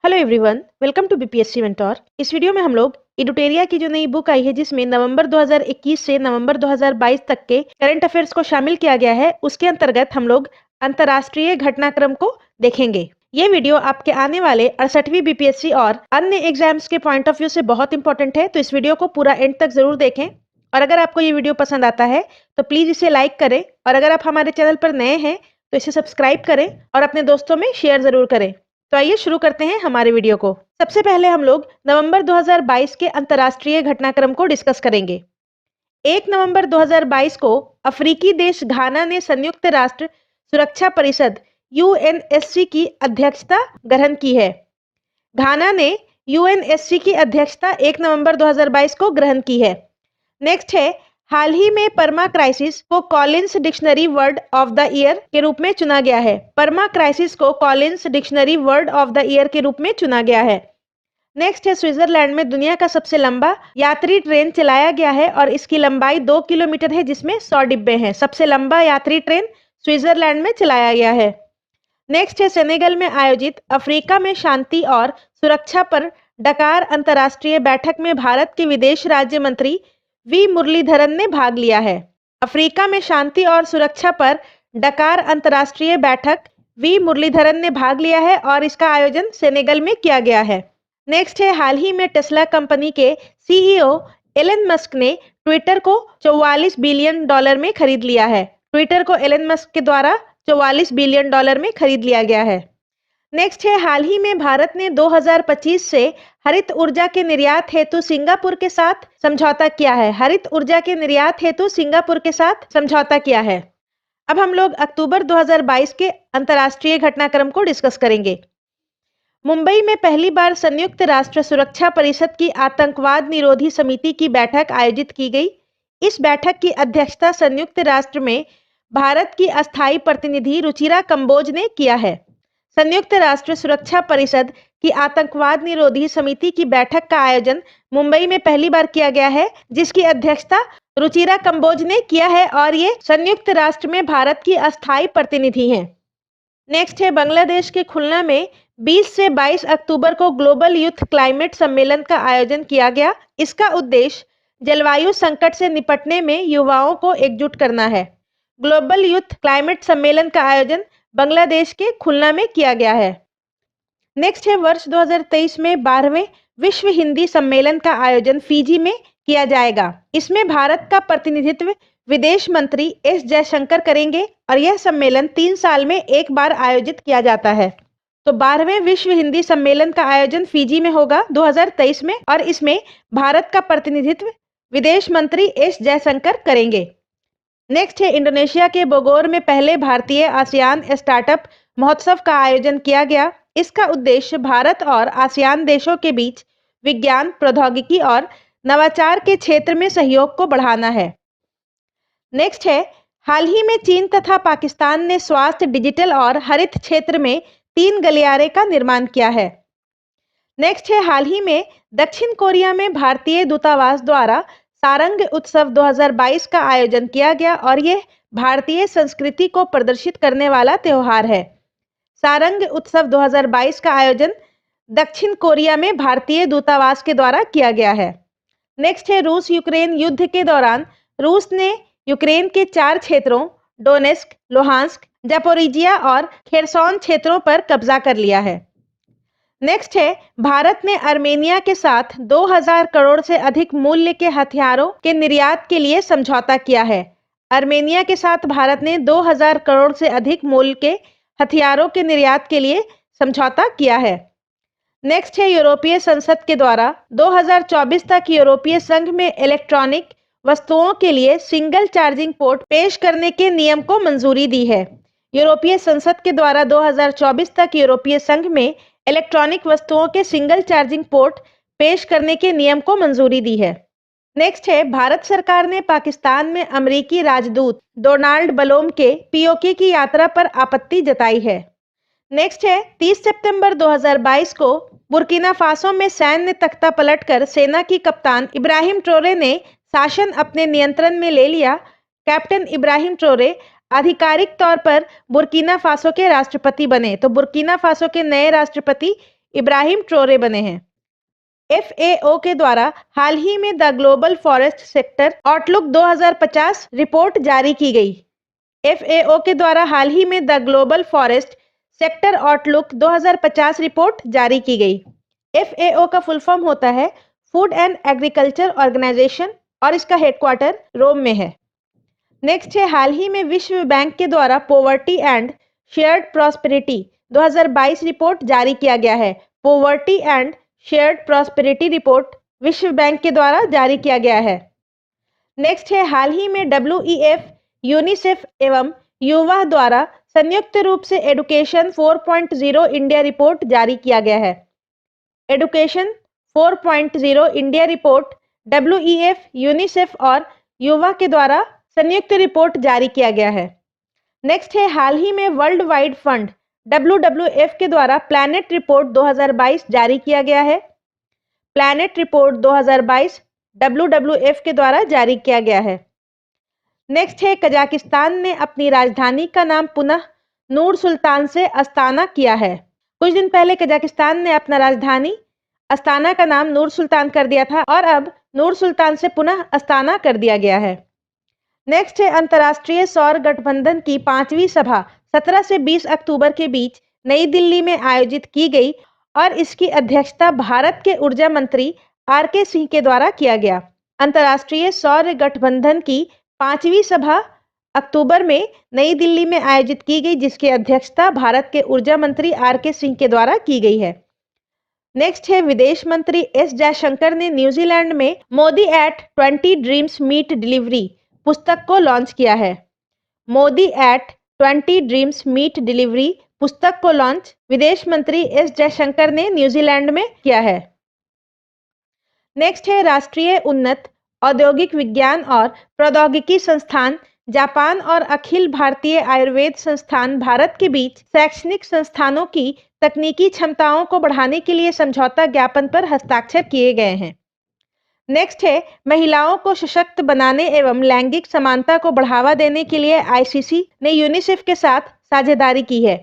Hello everyone, welcome to BPSC mentor. इस video में हम लोग इडुटेरिया की जो नई बुक आई है जिसमें नवंबर 2021 से नवंबर 2022 तक के करंट अफेयर्स को शामिल किया गया है, उसके अंतर्गत हम लोग अंतर्राष्ट्रीय घटनाक्रम को देखेंगे। ये वीडियो आपके आने वाले 68वीं बीपीएससी और अन्य एग्जाम्स के पॉइंट ऑफ व्यू से बहुत इंपॉर्टेंट है, तो इस वीडियो को पूरा एंड तक जरूर देखें। और अगर आपको ये वीडियो पसंद आता है तो प्लीज इसे लाइक करें, और अगर आप हमारे चैनल पर नए हैं तो इसे सब्सक्राइब करें और अपने दोस्तों में शेयर जरूर करें। तो आइए शुरू करते हैं हमारे वीडियो को। सबसे पहले हम लोग नवंबर 2022 के अंतर्राष्ट्रीय घटनाक्रम को डिस्कस करेंगे। 1 नवंबर 2022 को अफ्रीकी देश घाना ने संयुक्त राष्ट्र सुरक्षा परिषद यूएनएससी की अध्यक्षता ग्रहण की है। घाना ने यूएनएससी की अध्यक्षता 1 नवंबर 2022 को ग्रहण की है। नेक्स्ट है, हाल ही में परमा क्राइसिस को Collins dictionary word of the year के रूप में चुना गया है। परमा क्राइसिस को Collins dictionary word of the year के रूप में चुना गया है। नेक्स्ट है, स्विट्जरलैंड में दुनिया का सबसे लंबा यात्री ट्रेन चलाया गया है और इसकी लंबाई 2 किलोमीटर है, जिसमें 100 डिब्बे हैं। सबसे लंबा यात्री ट्रेन स्विट्जरलैंड में चलाया गया है। नेक्स्ट है, सेनेगल में आयोजित अफ्रीका में शांति और सुरक्षा पर डकार अंतर्राष्ट्रीय बैठक में भारत के विदेश राज्य मंत्री वी मुरलीधरन ने भाग लिया है। अफ्रीका में शांति और सुरक्षा पर डकार अंतर्राष्ट्रीय बैठक वी मुरलीधरन ने भाग लिया है और इसका आयोजन सेनेगल में किया गया है। नेक्स्ट है, हाल ही में टेस्ला कंपनी के सीईओ एलन मस्क ने ट्विटर को $44 बिलियन में खरीद लिया है। ट्विटर को एलन मस्क के द्वारा $44 बिलियन में खरीद लिया गया है। नेक्स्ट है, हाल ही में भारत ने 2025 से हरित ऊर्जा के निर्यात हेतु सिंगापुर के साथ समझौता किया है। हरित ऊर्जा के निर्यात हेतु सिंगापुर के साथ समझौता किया है। अब हम लोग अक्टूबर 2022 के अंतर्राष्ट्रीय घटनाक्रम को डिस्कस करेंगे। मुंबई में पहली बार संयुक्त राष्ट्र सुरक्षा परिषद की आतंकवाद निरोधी समिति की बैठक आयोजित की गई। इस बैठक की अध्यक्षता संयुक्त राष्ट्र में भारत की अस्थायी प्रतिनिधि रुचिरा कंबोज ने किया है। संयुक्त राष्ट्र सुरक्षा परिषद की आतंकवाद निरोधी समिति की बैठक का आयोजन मुंबई में पहली बार किया गया है, जिसकी अध्यक्षता रुचिरा कंबोज ने किया है और ये संयुक्त राष्ट्र में भारत की अस्थायी प्रतिनिधि हैं। नेक्स्ट है, बांग्लादेश के खुलना में 20 से 22 अक्टूबर को ग्लोबल यूथ क्लाइमेट सम्मेलन का आयोजन किया गया। इसका उद्देश्य जलवायु संकट से निपटने में युवाओं को एकजुट करना है। ग्लोबल यूथ क्लाइमेट सम्मेलन का आयोजन बांग्लादेश के खुलना में किया गया है। नेक्स्ट है, वर्ष 2023 में 12वें विश्व हिंदी सम्मेलन का आयोजन फिजी में किया जाएगा। इसमें भारत का प्रतिनिधित्व विदेश मंत्री एस जयशंकर करेंगे और यह सम्मेलन 3 साल में एक बार आयोजित किया जाता है। तो 12वें विश्व हिंदी सम्मेलन का आयोजन फिजी में होगा 2023 में, और इसमें भारत का प्रतिनिधित्व विदेश मंत्री एस जयशंकर करेंगे। नेक्स्ट है, इंडोनेशिया के बोगोर में पहले भारतीय आसियान स्टार्टअप महोत्सव का आयोजन किया गया। इसका उद्देश्य भारत और आसियान देशों के बीच विज्ञान, प्रौद्योगिकी और नवाचार के क्षेत्र में सहयोग को बढ़ाना है। नेक्स्ट है, हाल ही में चीन तथा पाकिस्तान ने स्वास्थ्य, डिजिटल और हरित क्षेत्र में 3 गलियारे का निर्माण किया है। नेक्स्ट है, हाल ही में दक्षिण कोरिया में भारतीय दूतावास द्वारा सारंग उत्सव 2022 का आयोजन किया गया और यह भारतीय संस्कृति को प्रदर्शित करने वाला त्योहार है। सारंग उत्सव 2022 का आयोजन दक्षिण कोरिया में भारतीय दूतावास के द्वारा किया गया है। नेक्स्ट है, रूस यूक्रेन युद्ध के दौरान रूस ने यूक्रेन के 4 क्षेत्रों डोनेस्क, लुहांस्क, जापोरिजिया और खेरसॉन क्षेत्रों पर कब्जा कर लिया है। नेक्स्ट है, भारत ने आर्मेनिया के साथ 2000 करोड़ से अधिक मूल्य के हथियारों के निर्यात के लिए समझौता किया है। आर्मेनिया के साथ भारत ने 2000 करोड़ से अधिक मूल्य के हथियारों के निर्यात के लिए समझौता किया है। नेक्स्ट है, यूरोपीय संसद के द्वारा 2024 तक यूरोपीय संघ में इलेक्ट्रॉनिक वस्तुओं के लिए सिंगल चार्जिंग पोर्ट पेश करने के नियम को मंजूरी दी है। यूरोपीय संसद के द्वारा 2024 तक यूरोपीय संघ में इलेक्ट्रॉनिक वस्तुओं के सिंगल चार्जिंग पोर्ट पेश करने के नियम को मंजूरी दी है। नेक्स्ट है, भारत सरकार ने पाकिस्तान में अमेरिकी राजदूत डोनाल्ड बलोम के पीओके की यात्रा पर आपत्ति जताई है। नेक्स्ट है, 30 सितंबर 2022 को बुर्किना फासो में सैन्य तख्ता पलटकर सेना की कप्तान इब्राहिम ट्रोरे ने शासन अपने नियंत्रण में ले लिया। कैप्टन इब्राहिम ट्रोरे आधिकारिक तौर पर बुर्किना फासो के राष्ट्रपति बने। तो बुर्किना फासो के नए राष्ट्रपति इब्राहिम ट्रोरे बने हैं। FAO के द्वारा हाल ही में the global forest sector outlook 2050 report जारी की गई। FAO के द्वारा हाल ही में the global forest sector outlook 2050 report जारी की गई। FAO का फुल फॉर्म होता है फूड एंड एग्रीकल्चर ऑर्गेनाइजेशन और इसका हेडक्वार्टर रोम में है। नेक्स्ट है, हाल ही में विश्व बैंक के द्वारा poverty and shared prosperity 2022 report जारी किया गया है। Poverty and shared prosperity report विश्व बैंक के द्वारा जारी किया गया है। नेक्स्ट है, हाल ही में WEF, यूनिसेफ एवं युवा द्वारा संयुक्त रूप से एडुकेशन 4.0 इंडिया रिपोर्ट जारी किया गया है। Education 4.0 India report WEF, UNICEF और युवा के द्वारा संयुक्त रिपोर्ट जारी किया गया है। नेक्स्ट है, हाल ही में वर्ल्ड वाइड फंड WWF के द्वारा प्लैनेट रिपोर्ट 2022 जारी किया गया है। प्लैनेट रिपोर्ट 2022 WWF के द्वारा जारी किया गया है। नेक्स्ट है, कजाकिस्तान ने अपनी राजधानी का नाम पुनः नूर सुल्तान से अस्ताना किया है। कुछ दिन पहले कजाकिस्तान ने अपना राजधानी अस्ताना का नाम नूर सुल्तान कर दिया था और अब नूर सुल्तान से पुनः अस्ताना कर दिया गया है। नेक्स्ट है, अंतर्राष्ट्रीय सौर गठबंधन की 5वीं सभा 17 से 20 अक्टूबर के बीच नई दिल्ली में आयोजित की गई और इसकी अध्यक्षता भारत के ऊर्जा मंत्री RK सिंह के द्वारा किया गया। अंतर्राष्ट्रीय सौर गठबंधन की 5वीं सभा अक्टूबर में नई दिल्ली में आयोजित की गई, जिसकी अध्यक्षता भारत के ऊर्जा मंत्री RK सिंह के द्वारा की गई है। नेक्स्ट है, विदेश मंत्री S जयशंकर ने न्यूजीलैंड में Modi at 20 dreams meet delivery पुस्तक को लॉन्च किया है। Modi at 20 dreams meet delivery पुस्तक को लॉन्च विदेश मंत्री S जयशंकर ने न्यूजीलैंड में किया है। नेक्स्ट है, राष्ट्रीय उन्नत औद्योगिक विज्ञान और प्रौद्योगिकी संस्थान जापान और अखिल भारतीय आयुर्वेद संस्थान भारत के बीच शैक्षणिक संस्थानों की तकनीकी क्षमताओं को बढ़ाने के लिए समझौता ज्ञापन पर हस्ताक्षर किए गए हैं। नेक्स्ट है, महिलाओं को सशक्त बनाने एवं लैंगिक समानता को बढ़ावा देने के लिए ICC ने यूनिसेफ के साथ साझेदारी की है।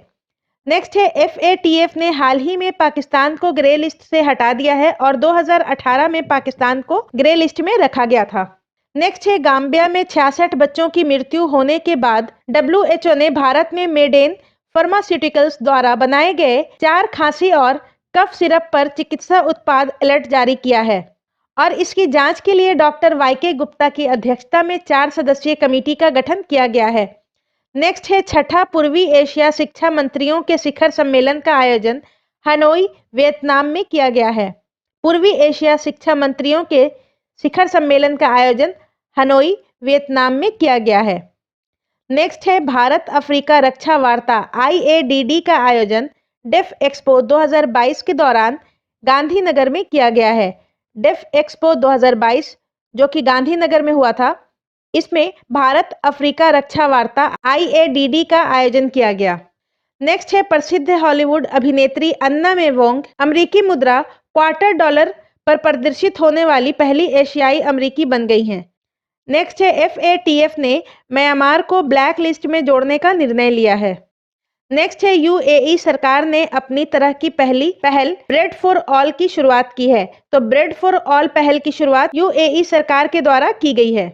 नेक्स्ट है, FATF ने हाल ही में पाकिस्तान को ग्रे लिस्ट से हटा दिया है और 2018 में पाकिस्तान को ग्रे लिस्ट में रखा गया था। नेक्स्ट है, गाम्बिया में 66 बच्चों की मृत्यु होने के बाद WHO ने भारत में मेडेन फार्मास्यूटिकल्स द्वारा बनाए गए 4 खांसी और कफ सिरप पर चिकित्सा उत्पाद अलर्ट जारी किया है और इसकी जांच के लिए डॉक्टर YK गुप्ता की अध्यक्षता में 4 सदस्यीय कमेटी का गठन किया गया है। नेक्स्ट है, छठा पूर्वी एशिया शिक्षा मंत्रियों के शिखर सम्मेलन का आयोजन हनोई वियतनाम में किया गया है। पूर्वी एशिया शिक्षा मंत्रियों के शिखर सम्मेलन का आयोजन हनोई वियतनाम में किया गया है। नेक्स्ट है, भारत अफ्रीका रक्षा वार्ता IADD का आयोजन डेफ एक्सपो 2022 के दौरान गांधीनगर में किया गया है। डेफ एक्सपो 2022 जो कि गांधीनगर में हुआ था, इसमें भारत अफ्रीका रक्षा वार्ता IADD का आयोजन किया गया। नेक्स्ट है, प्रसिद्ध हॉलीवुड अभिनेत्री अन्ना मे वोंग अमेरिकी मुद्रा $250 पर प्रदर्शित होने वाली पहली एशियाई अमेरिकी बन गई हैं। नेक्स्ट है, FATF ने म्यांमार को ब्लैक लिस्ट में जोड़ने का निर्णय लिया है। नेक्स्ट है, UAE सरकार ने अपनी तरह की पहल ब्रेड फॉर ऑल की शुरुआत की है। तो ब्रेड फॉर ऑल पहल की शुरुआत UAE सरकार के द्वारा की गई है।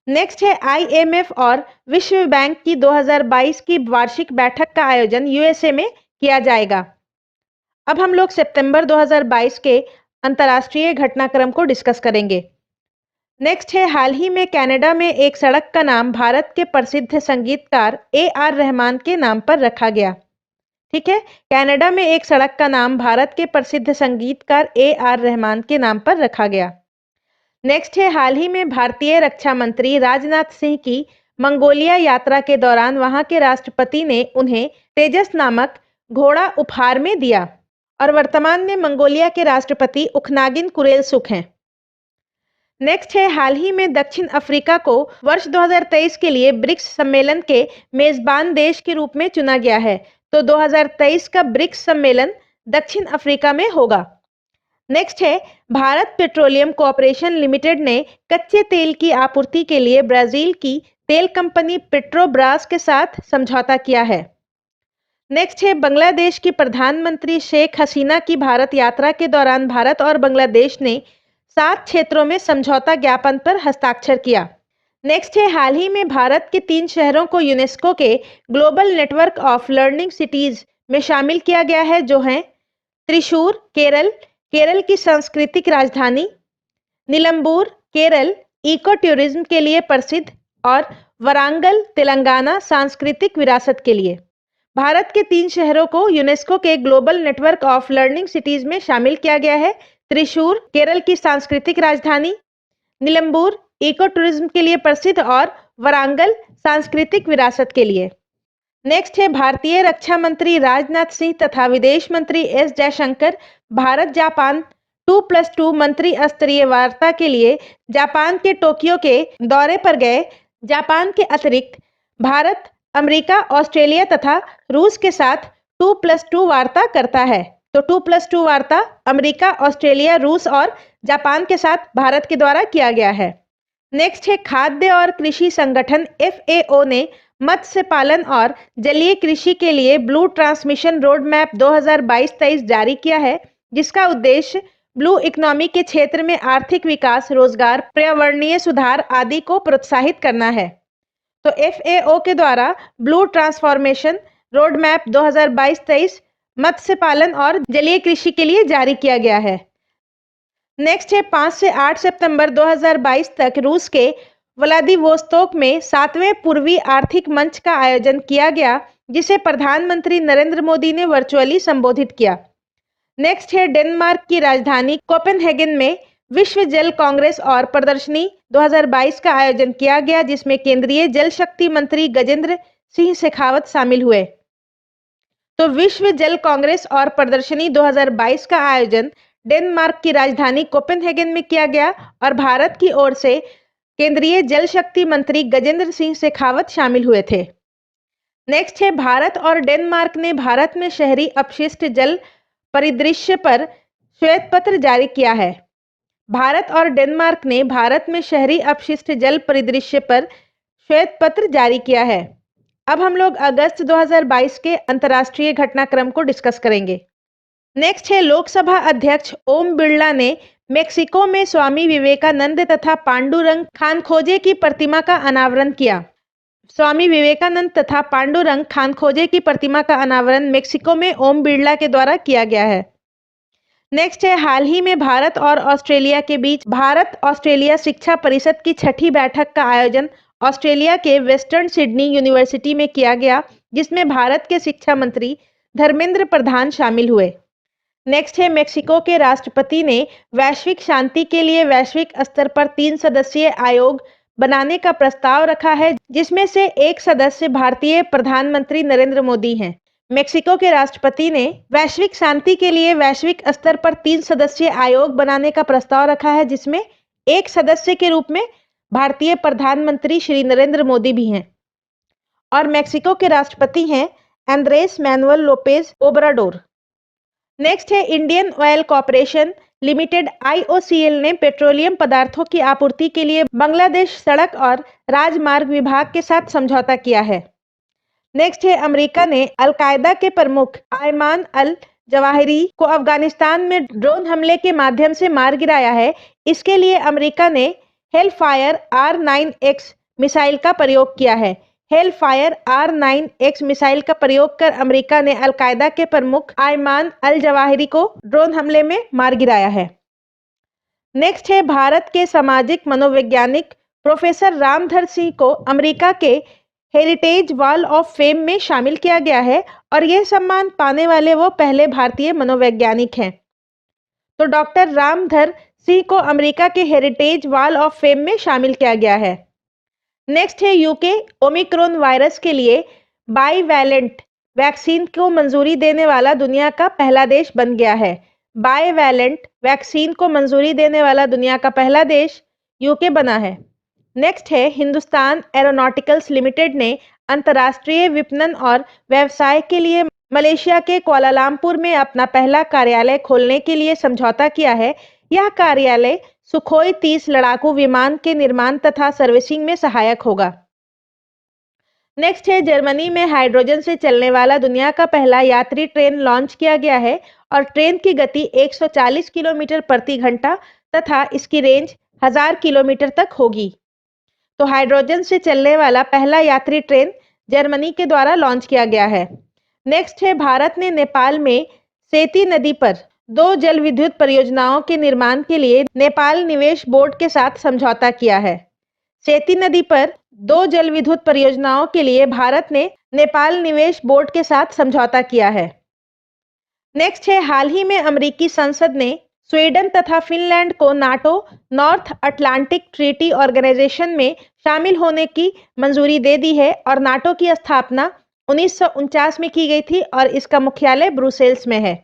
नेक्स्ट है, IMF और विश्व बैंक की 2022 की वार्षिक बैठक का आयोजन USA में किया जाएगा। अब हम लोग सितंबर 2022 के अंतर्राष्ट्रीय घटनाक्रम को डिस्कस करेंगे। नेक्स्ट है, हाल ही में कनाडा में एक सड़क का नाम भारत के प्रसिद्ध संगीतकार AR रहमान के नाम पर रखा गया। ठीक है, कनाडा में एक सड़क का नाम भारत के प्रसिद्ध संगीतकार AR रहमान के नाम पर रखा गया। नेक्स्ट है, हाल ही में भारतीय रक्षा मंत्री राजनाथ सिंह की मंगोलिया यात्रा के दौरान वहां के राष्ट्रपति ने उन्हें तेजस नामक घोड़ा उपहार में दिया और वर्तमान में मंगोलिया के राष्ट्रपति उखनागिन कुरेलसुख हैं। नेक्स्ट है, हाल ही में दक्षिण अफ्रीका को वर्ष 2023 के लिए ब्रिक्स सम्मेलन के मेजबान देश के रूप में चुना गया है। तो 2023 का ब्रिक्स सम्मेलन दक्षिण अफ्रीका में होगा। नेक्स्ट है, भारत पेट्रोलियम कॉर्पोरेशन लिमिटेड ने कच्चे तेल की आपूर्ति के लिए ब्राजील की तेल कंपनी पेट्रोब्रास के साथ समझौता किया है। नेक्स्ट है बांग्लादेश की प्रधानमंत्री शेख हसीना की भारत यात्रा के दौरान भारत और बांग्लादेश ने 7 क्षेत्रों में समझौता ज्ञापन पर हस्ताक्षर किया। नेक्स्ट है हाल ही में भारत के 3 शहरों को यूनेस्को के global network of learning cities में शामिल किया गया है, जो हैं त्रिशूर केरल, केरल की सांस्कृतिक राजधानी, निलंबूर केरल इको टूरिज्म के लिए प्रसिद्ध, और वरांगल तेलंगाना सांस्कृतिक विरासत के लिए। भारत के 3 शहरों को यूनेस्को के global network of learning cities में शामिल किया गया है। त्रिशूर केरल की सांस्कृतिक राजधानी, निलंबूर इको टूरिज्म के लिए प्रसिद्ध, और वरांगल सांस्कृतिक विरासत के लिए। नेक्स्ट है भारतीय रक्षा मंत्री राजनाथ सिंह तथा विदेश मंत्री एस जयशंकर भारत जापान 2+2 मंत्री स्तरीय वार्ता के लिए जापान के टोक्यो के दौरे पर गए। जापान के अतिरिक्त भारत अमेरिका, ऑस्ट्रेलिया तथा रूस के साथ 2+2 वार्ता करता है। तो 2+2 वार्ता अमेरिका, ऑस्ट्रेलिया, रूस और जापान के साथ भारत के द्वारा किया गया है। नेक्स्ट है खाद्य और कृषि संगठन FAO ने मत्स्य पालन और जलीय कृषि के लिए ब्लू ट्रांसमिशन रोड मैप 2022-23 जारी किया है, जिसका उद्देश्य ब्लू इकोनॉमी के क्षेत्र में आर्थिक विकास, रोजगार, पर्यावरणीय सुधार आदि को प्रोत्साहित करना है। तो FAO के द्वारा ब्लू ट्रांसफॉर्मेशन रोड मैप 2022-23 मत्स्य पालन और जलीय कृषि के लिए जारी किया गया है। नेक्स्ट है 5 से 8 सितंबर 2022 तक रूस के व्लादिवोस्तोक में 7वें पूर्वी आर्थिक मंच का आयोजन किया गया, जिसे प्रधानमंत्री नरेंद्र मोदी ने वर्चुअली संबोधित किया। नेक्स्ट है डेनमार्क की राजधानी कोपेनहेगन में विश्व जल कांग्रेस और प्रदर्शनी 2022 का आयोजन किया गया, जिसमें केंद्रीय जल शक्ति मंत्री गजेंद्र सिंह शेखावत शामिल हुए। तो विश्व जल कांग्रेस और प्रदर्शनी 2022 का आयोजन डेनमार्क की राजधानी कोपेनहेगन में किया गया और भारत की ओर से केंद्रीय जल शक्ति मंत्री गजेंद्र सिंह शेखावत शामिल हुए थे। नेक्स्ट है भारत और डेनमार्क ने भारत में शहरी अपशिष्ट जल परिदृश्य पर श्वेत पत्र जारी किया है। भारत और डेनमार्क ने भारत में शहरी अपशिष्ट जल परिदृश्य पर श्वेत पत्र जारी किया है। अब हम लोग अगस्त 2022 के अंतर्राष्ट्रीय घटनाक्रम को डिस्कस करेंगे। नेक्स्ट है लोकसभा अध्यक्ष ओम बिरला ने मेक्सिको में स्वामी विवेकानंद तथा पांडुरंग खानखोजे की प्रतिमा का अनावरण किया। स्वामी विवेकानंद तथा पांडुरंग खानखोजे की प्रतिमा का अनावरण मेक्सिको में ओम बिरला के द्वारा किया गया है। नेक्स्ट है हाल ही में भारत और ऑस्ट्रेलिया के बीच भारत ऑस्ट्रेलिया शिक्षा परिषद की 6ठी बैठक का आयोजन ऑस्ट्रेलिया के वेस्टर्न सिडनी यूनिवर्सिटी में किया गया, जिसमें भारत के शिक्षा मंत्री धर्मेंद्र प्रधान शामिल हुए। नेक्स्ट है मेक्सिको के राष्ट्रपति ने वैश्विक शांति के लिए वैश्विक स्तर पर 3 सदस्यीय आयोग बनाने का प्रस्ताव रखा है, जिसमें से एक सदस्य भारतीय प्रधानमंत्री नरेंद्र मोदी हैं। मेक्सिको के राष्ट्रपति ने वैश्विक शांति के लिए वैश्विक स्तर पर 3 सदस्यीय आयोग बनाने का प्रस्ताव रखा है, जिसमें एक सदस्य के रूप में भारतीय प्रधानमंत्री श्री नरेंद्र मोदी भी हैं। और मेक्सिको के राष्ट्रपति हैं Andres Manuel Lopez Obrador. Next है Indian Oil Corporation Limited IOCL ने पेट्रोलियम पदार्थों की आपूर्ति के लिए बांग्लादेश सड़क और राजमार्ग विभाग के साथ समझौता किया है। नेक्स्ट है अमेरिका ने अल-कायदा के प्रमुख आयमान अल जवाहिरी को अफगानिस्तान में ड्रोन हमले के माध्यम से मार गिराया है। इसके लिए अमेरिका ने हेलफायर R9X मिसाइल का प्रयोग किया है। हेलफायर R9X मिसाइल का प्रयोग कर अमेरिका ने अल-कायदा के प्रमुख आयमान अल जवाहिरी को ड्रोन हमले में मार गिराया है। नेक्स्ट है भारत के सामाजिक मनोवैज्ञानिक प्रोफेसर रामधर सिंह को अमेरिका के हेरिटेज वॉल ऑफ फेम में शामिल किया गया है और यह सम्मान पाने वाले वो पहले भारतीय मनोवैज्ञानिक हैं। तो डॉक्टर रामधर सिंह को अमेरिका के हेरिटेज वॉल ऑफ फेम में शामिल किया गया है। नेक्स्ट है यूके ओमिक्रॉन वायरस के लिए बाईवैलेंट वैक्सीन को मंजूरी देने वाला दुनिया का पहला देश बन गया है। बाईवैलेंट वैक्सीन को मंजूरी देने वाला दुनिया का पहला देश यूके बना है। नेक्स्ट है हिंदुस्तान एरोनॉटिकल्स लिमिटेड ने अंतर्राष्ट्रीय विपणन और व्यवसाय के लिए मलेशिया के कुआलालंपुर में अपना पहला कार्यालय खोलने के लिए समझौता किया है। यह कार्यालय सुखोई 30 लड़ाकू विमान के निर्माण तथा सर्विसिंग में सहायक होगा। नेक्स्ट है जर्मनी में हाइड्रोजन से चलने वाला दुनिया का पहला यात्री ट्रेन लॉन्च किया गया है और ट्रेन की गति 140 किलोमीटर प्रति घंटा तथा इसकी रेंज 1000 किलोमीटर तक होगी। तो हाइड्रोजन से चलने वाला पहला यात्री ट्रेन जर्मनी के द्वारा लॉन्च किया गया है। नेक्स्ट है भारत ने नेपाल में सेती नदी पर 2 जल विद्युत परियोजनाओं के निर्माण के लिए नेपाल निवेश बोर्ड के साथ समझौता किया है। सेती नदी पर 2 जल विद्युत परियोजनाओं के लिए भारत ने नेपाल निवेश बोर्ड के साथ समझौता किया है। नेक्स्ट है हाल ही में अमेरिकी संसद ने स्वीडन तथा फिनलैंड को NATO north Atlantic treaty organization में शामिल होने की मंजूरी दे दी है और नाटो की स्थापना 1949 में की गई थी और इसका मुख्यालय ब्रुसेल्स में है।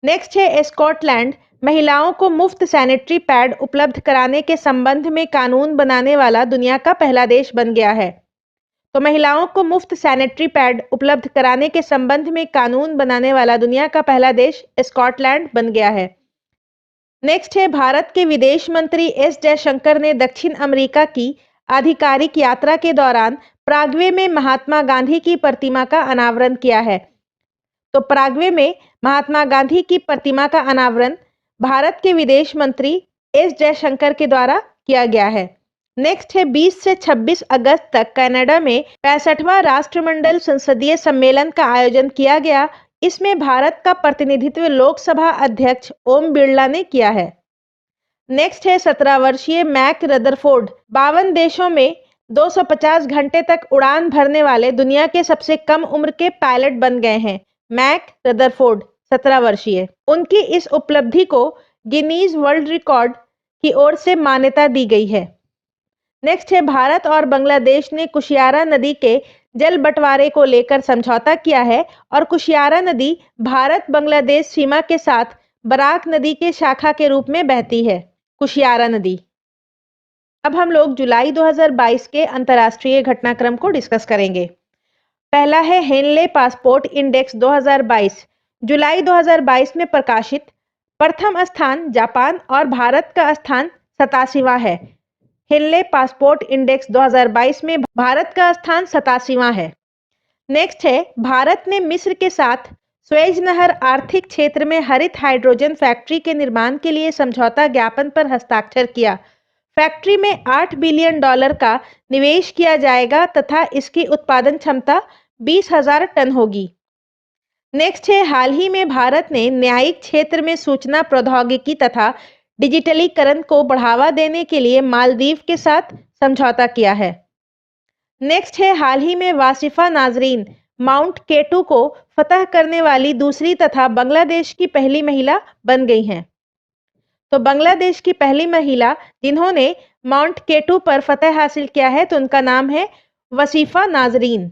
नेक्स्ट है स्कॉटलैंड महिलाओं को मुफ्त सैनिटरी पैड उपलब्ध कराने के संबंध में कानून बनाने वाला दुनिया का पहला देश बन गया है। तो महिलाओं को मुफ्त सैनिटरी पैड उपलब्ध कराने के संबंध में कानून बनाने वाला दुनिया का पहला देश स्कॉटलैंड बन गया है। नेक्स्ट है भारत के विदेश मंत्री एस जयशंकर ने दक्षिण अमेरिका की आधिकारिक यात्रा के दौरान प्रागवे में महात्मा गांधी की प्रतिमा का अनावरण किया है। तो प्रागवे में महात्मा गांधी की प्रतिमा का अनावरण भारत के विदेश मंत्री एस जयशंकर के द्वारा किया गया है। नेक्स्ट है 20 से 26 अगस्त तक कनाडा में 65वां राष्ट्रमंडल संसदीय सम्मेलन का आयोजन किया गया। इसमें भारत का प्रतिनिधित्व लोकसभा अध्यक्ष ओम बिरला ने किया है। नेक्स्ट है 17 वर्षीय मैक रदरफोर्ड 52 देशों में 250 घंटे तक उड़ान भरने वाले दुनिया के सबसे कम उम्र के पायलट बन गए हैं। मैक रदरफोर्ड 17 वर्षीय। उनकी इस उपलब्धि को गिनीज वर्ल्ड रिकॉर्ड की ओर से मान्यता दी गई है। नेक्स्ट है भारत और बांग्लादेश ने कुशियारा नदी के जल बंटवारे को लेकर समझौता किया है और कुशियारा नदी भारत बांग्लादेश सीमा के साथ बराक नदी के शाखा के रूप में बहती है। कुशियारा नदी। अब हम लोग जुलाई 2022 के अंतर्राष्ट्रीय घटनाक्रम को डिस्कस करेंगे। पहला है हेनले पासपोर्ट इंडेक्स 2022। जुलाई 2022 में प्रकाशित। प्रथम स्थान जापान और भारत का स्थान 87वां है। हेनले पासपोर्ट इंडेक्स 2022 में भारत का स्थान 87वां है। नेक्स्ट है भारत ने मिस्र के साथ स्वेज नहर आर्थिक क्षेत्र में हरित हाइड्रोजन फैक्ट्री के निर्माण के लिए समझौता ज्ञापन पर हस्ताक्षर किया। फैक्ट्री में $8 बिलियन का निवेश किया जाएगा तथा इसकी उत्पादन क्षमता 20,000 टन होगी। नेक्स्ट है हाल ही में भारत ने न्यायिक क्षेत्र में सूचना प्रौद्योगिकी तथा डिजिटलीकरण को बढ़ावा देने के लिए मालदीव के साथ समझौता किया है। नेक्स्ट है हाल ही में वासिफा नाजरीन माउंट केटू को फतह करने वाली दूसरी तथा बांग्लादेश की पहली महिला बन गई हैं। तो बांग्लादेश की पहली महिला जिन्होंने माउंट केटू पर फतह हासिल किया है तो उनका नाम है वसीफा नाजरीन।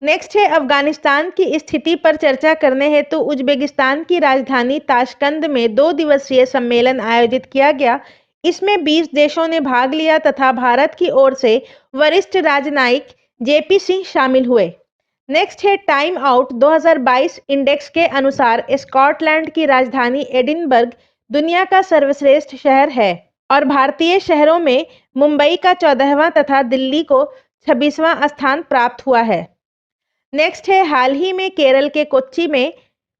नेक्स्ट है अफगानिस्तान की स्थिति पर चर्चा करने हेतु उज्बेकिस्तान की राजधानी ताशकंद में 2 दिवसीय सम्मेलन आयोजित किया गया। इसमें 20 देशों ने भाग लिया तथा भारत की ओर से वरिष्ठ राजनयिक जेपी सिंह शामिल हुए। नेक्स्ट है टाइम आउट 2022 इंडेक्स के अनुसार स्कॉटलैंड की राजधानी एडिनबर्ग दुनिया का सर्वश्रेष्ठ शहर है और भारतीय शहरों में मुंबई का 14वां तथा दिल्ली को 26वां स्थान प्राप्त हुआ है। नेक्स्ट है हाल ही में केरल के कोच्चि में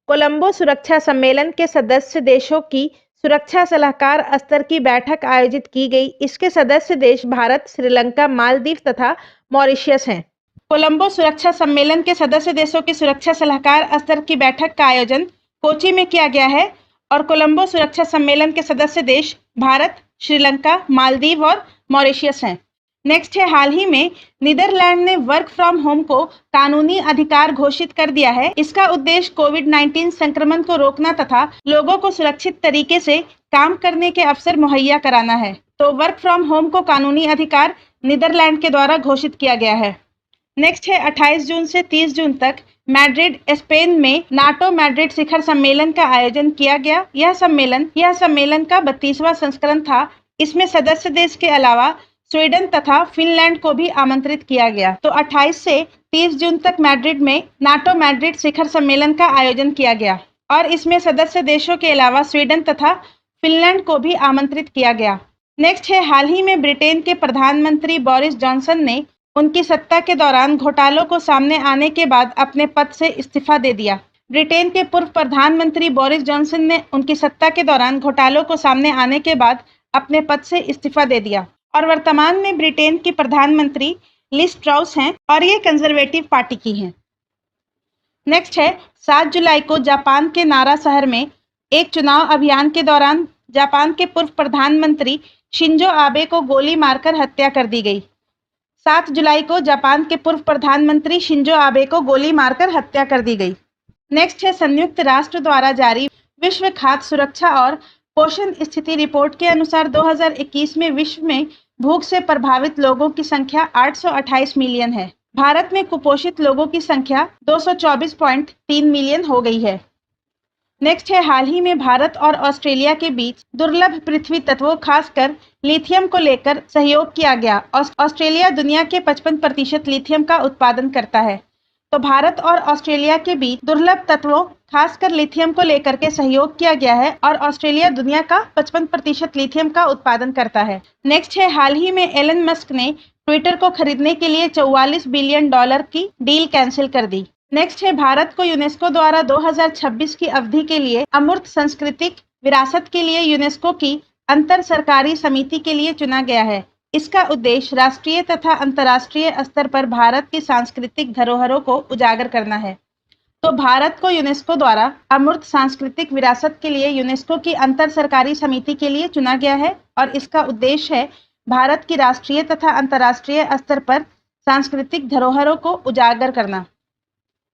कोलंबो सुरक्षा सम्मेलन के सदस्य देशों की सुरक्षा सलाहकार स्तर की बैठक आयोजित की गई। इसके सदस्य देश भारत, श्रीलंका, मालदीव तथा मॉरिशस हैं। कोलंबो सुरक्षा सम्मेलन के सदस्य देशों की सुरक्षा सलाहकार स्तर की बैठक का आयोजन कोच्चि में किया गया है और कोलंबो सुरक्षा सम्मेलन के सदस्य देश भारत, श्रीलंका, मालदीव और मॉरिशस हैं। नेक्स्ट है हाल ही में नीदरलैंड ने वर्क फ्रॉम होम को कानूनी अधिकार घोषित कर दिया है। इसका उद्देश्य कोविड-19 संक्रमण को रोकना तथा लोगों को सुरक्षित तरीके से काम करने के अवसर मुहैया कराना है। तो वर्क फ्रॉम होम को कानूनी अधिकार नीदरलैंड के द्वारा घोषित किया गया है। नेक्स्ट है 28 जून से 30 जून तक मैड्रिड, स्पेन में नाटो मैड्रिड शिखर सम्मेलन का आयोजन किया गया। यह सम्मेलन का 32वां संस्करण था। इसमें सदस्य देश के अलावा स्वीडन तथा फिनलैंड को भी आमंत्रित किया गया। तो 28 से 30 जून तक मैड्रिड में नाटो मैड्रिड शिखर सम्मेलन का आयोजन किया गया और इसमें सदस्य देशों के अलावा स्वीडन तथा फिनलैंड को भी आमंत्रित किया गया। नेक्स्ट है हाल ही में ब्रिटेन के प्रधानमंत्री बोरिस जॉनसन ने उनकी सत्ता के दौरान घोटालों को सामने आने के बाद अपने पद से इस्तीफा दे दिया। ब्रिटेन के पूर्व प्रधानमंत्री बोरिस जॉनसन ने उनकी सत्ता के दौरान घोटालों को सामने आने के बाद अपने पद से इस्तीफा दे दिया और वर्तमान में ब्रिटेन की प्रधानमंत्री लिज ट्रॉस हैं और ये कंजर्वेटिव पार्टी की हैं। नेक्स्ट है 7 जुलाई को जापान के नारा शहर में एक चुनाव अभियान के दौरान जापान के पूर्व प्रधानमंत्री शिंजो आबे को गोली मारकर हत्या कर दी गई। 7 जुलाई को जापान के पूर्व प्रधानमंत्री शिंजो आबे को गोली मारकर हत्या कर दी गई। नेक्स्ट है संयुक्त राष्ट्र द्वारा जारी विश्व खाद्य सुरक्षा और पोषण स्थिति रिपोर्ट के अनुसार 2021 में विश्व में भूख से प्रभावित लोगों की संख्या 828 मिलियन है। भारत में कुपोषित लोगों की संख्या 224.3 मिलियन हो गई है। नेक्स्ट है हाल ही में भारत और ऑस्ट्रेलिया के बीच दुर्लभ पृथ्वी तत्वों खासकर लिथियम को लेकर सहयोग किया गया। ऑस्ट्रेलिया दुनिया के 55% लिथियम का उत्पादन करता है। तो भारत और ऑस्ट्रेलिया के बीच दुर्लभ तत्वों खासकर लिथियम को लेकर के सहयोग किया गया है और ऑस्ट्रेलिया दुनिया का 55% लिथियम का उत्पादन करता है। नेक्स्ट है हाल ही में एलन मस्क ने ट्विटर को खरीदने के लिए $44 बिलियन की डील कैंसिल कर दी। नेक्स्ट है भारत को यूनेस्को द्वारा 2026 की अवधि के लिए अमूर्त सांस्कृतिक विरासत के लिए यूनेस्को की अंतर सरकारी समिति के लिए चुना गया है। इसका उद्देश्य राष्ट्रीय तथा अंतर्राष्ट्रीय स्तर पर भारत की सांस्कृतिक धरोहरों को उजागर करना है। तो भारत को यूनेस्को द्वारा अमूर्त सांस्कृतिक विरासत के लिए यूनेस्को की अंतर सरकारी समिति के लिए चुना गया है और इसका उद्देश्य है भारत की राष्ट्रीय तथा अंतर्राष्ट्रीय स्तर पर सांस्कृतिक धरोहरों को उजागर करना।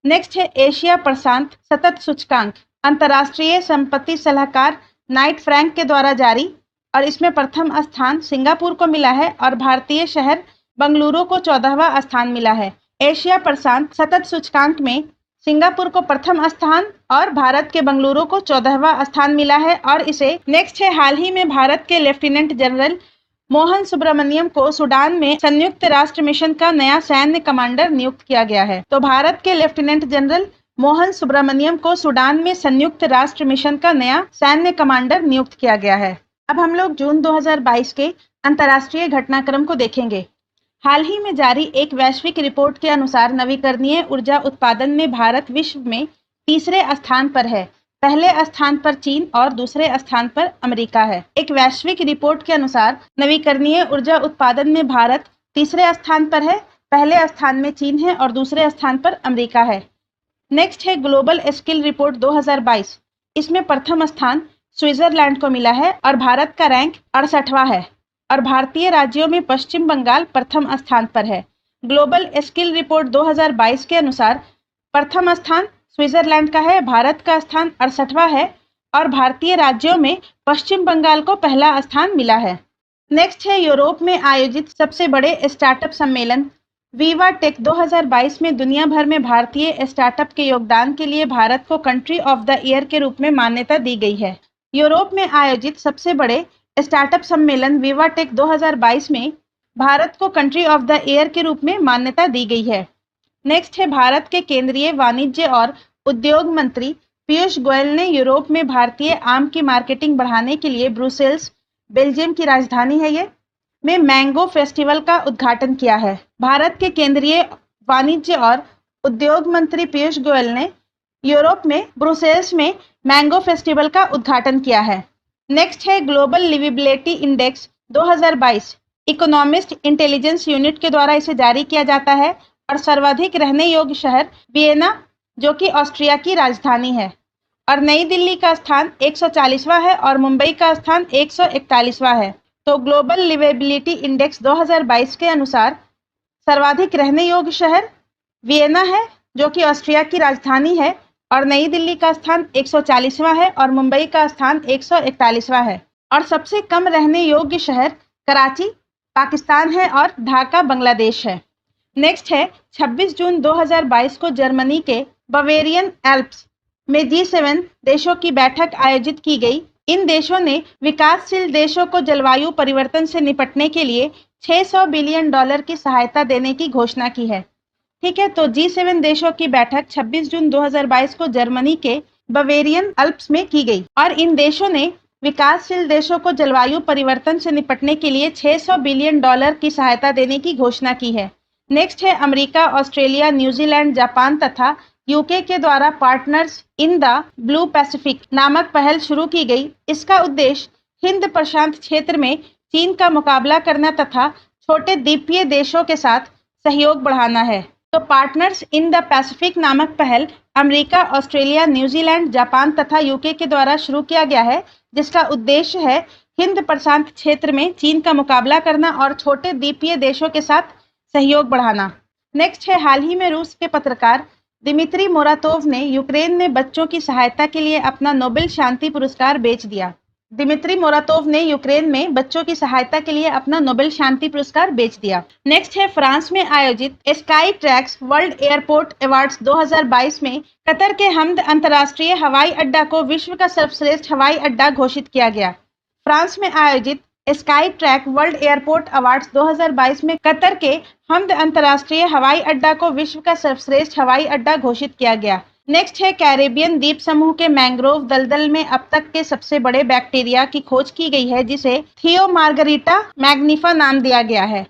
नेक्स्ट है एशिया प्रशांत सतत सूचकांक अंतर्राष्ट्रीय संपत्ति सलाहकार नाइट फ्रैंक के द्वारा जारी और इसमें प्रथम स्थान सिंगापुर को मिला है और भारतीय शहर बंगलुरु को 14वां स्थान मिला है। एशिया प्रशांत सतत सूचकांक में सिंगापुर को प्रथम स्थान और भारत के बंगलुरु को 14वां स्थान मिला है और इसे नेक्स्ट है हाल ही में भारत के लेफ्टिनेंट जनरल मोहन सुब्रमण्यम को सूडान में संयुक्त राष्ट्र मिशन का नया सैन्य कमांडर नियुक्त किया गया है। तो भारत के लेफ्टिनेंट जनरल मोहन सुब्रमण्यम को सूडान में संयुक्त राष्ट्र मिशन का नया सैन्य कमांडर नियुक्त किया गया है। अब हम लोग जून 2022 के अंतर्राष्ट्रीय घटनाक्रम को देखेंगे। हाल ही में जारी एक वैश्विक रिपोर्ट के अनुसार नवीकरणीय ऊर्जा उत्पादन में भारत विश्व में तीसरे स्थान पर है। पहले स्थान पर चीन और दूसरे स्थान पर अमेरिका है। एक वैश्विक रिपोर्ट के अनुसार नवीकरणीय ऊर्जा उत्पादन में भारत तीसरे स्थान पर है, पहले स्थान में चीन है और दूसरे स्थान पर अमेरिका है। नेक्स्ट है ग्लोबल स्किल रिपोर्ट 2022। इसमें प्रथम स्थान स्विट्जरलैंड को मिला है और भारत का रैंक 68वां है और भारतीय राज्यों में पश्चिम बंगाल प्रथम स्थान पर है। ग्लोबल स्किल रिपोर्ट 2022 के अनुसार प्रथम स्थान स्विट्जरलैंड का है, भारत का स्थान 68वां है और भारतीय राज्यों में पश्चिम बंगाल को पहला स्थान मिला है। नेक्स्ट है यूरोप में आयोजित सबसे बड़े स्टार्टअप सम्मेलन विवा टेक 2022 में दुनिया भर में भारतीय स्टार्टअप के योगदान के लिए भारत को कंट्री ऑफ द ईयर के रूप में मान्यता दी गई है। यूरोप में आयोजित सबसे बड़े स्टार्टअप सम्मेलन विवा टेक 2022 में भारत को कंट्री ऑफ द ईयर के रूप में मान्यता दी गई है। नेक्स्ट है भारत के केंद्रीय वाणिज्य और उद्योग मंत्री पीयूष गोयल ने यूरोप में भारतीय आम की मार्केटिंग बढ़ाने के लिए ब्रुसेल्स, बेल्जियम की राजधानी है ये, में मैंगो फेस्टिवल का उद्घाटन किया है। भारत के केंद्रीय वाणिज्य और उद्योग मंत्री पीयूष गोयल ने यूरोप में ब्रुसेल्स में मैंगो फेस्टिवल का उद्घाटन किया है। नेक्स्ट है global liveability index 2022। Economist Intelligence Unit के द्वारा इसे जारी किया जाता है और सर्वाधिक रहने योग्य शहर वियना जो कि ऑस्ट्रिया की राजधानी है और नई दिल्ली का स्थान 140वां है और मुंबई का स्थान 141वां है। तो ग्लोबल लिवेबिलिटी इंडेक्स 2022 के अनुसार सर्वाधिक रहने योग्य शहर वियना है जो कि ऑस्ट्रिया की राजधानी है और नई दिल्ली का स्थान 140वां है और मुंबई का स्थान 141वां है और सबसे कम रहने योग्य शहर कराची पाकिस्तान है और ढाका बांग्लादेश है। नेक्स्ट है 26 जून 2022 को जर्मनी के बवेरियन एल्प्स में G7 देशों की बैठक आयोजित की गई। इन देशों ने विकासशील देशों को जलवायु परिवर्तन से निपटने के लिए $600 बिलियन की सहायता देने की घोषणा की है। ठीक है, तो G7 देशों की बैठक 26 जून 2022 को जर्मनी के बवेरियन अल्प्स में की गई और इन देशों ने विकासशील देशों को जलवायु परिवर्तन से निपटने के लिए $600 बिलियन की सहायता देने की घोषणा की है। नेक्स्ट है अमेरिका, ऑस्ट्रेलिया, न्यूजीलैंड, जापान तथा यूके के द्वारा partners in the blue Pacific नामक पहल शुरू की गई। इसका उद्देश्य हिंद प्रशांत क्षेत्र में चीन का मुकाबला करना तथा छोटे द्वीपीय देशों के साथ सहयोग बढ़ाना है। तो पार्टनर्स इन द पैसिफिक नामक पहल अमेरिका, ऑस्ट्रेलिया, न्यूजीलैंड, जापान तथा यूके के द्वारा शुरू किया गया है, जिसका उद्देश्य है हिंद प्रशांत क्षेत्र में चीन का मुकाबला करना और छोटे द्वीपीय देशों के साथ सहयोग बढ़ाना। नेक्स्ट है हाल ही में रूस के पत्रकार दिमित्री मोरातोव ने यूक्रेन में बच्चों की सहायता के लिए अपना नोबेल शांति पुरस्कार बेच दिया। दिमित्री मोरातोव ने यूक्रेन में बच्चों की सहायता के लिए अपना नोबेल शांति पुरस्कार बेच दिया। नेक्स्ट है फ्रांस में आयोजित sky tracks world airport awards 2022 में कतर के हमद अंतर्राष्ट्रीय हवाई अड्डा को विश्व का सर्वश्रेष्ठ हवाई अड्डा घोषित किया गया। फ्रांस में आयोजित sky track world airport awards 2022 में कतर के हमद अंतर्राष्ट्रीय हवाई अड्डा को विश्व का सर्वश्रेष्ठ हवाई अड्डा घोषित किया गया। नेक्स्ट है कैरेबियन द्वीप समूह के मैंग्रोव दलदल में अब तक के सबसे बड़े बैक्टीरिया की खोज की गई है, जिसे थियोमार्गरिटा मैग्निफा नाम दिया गया है।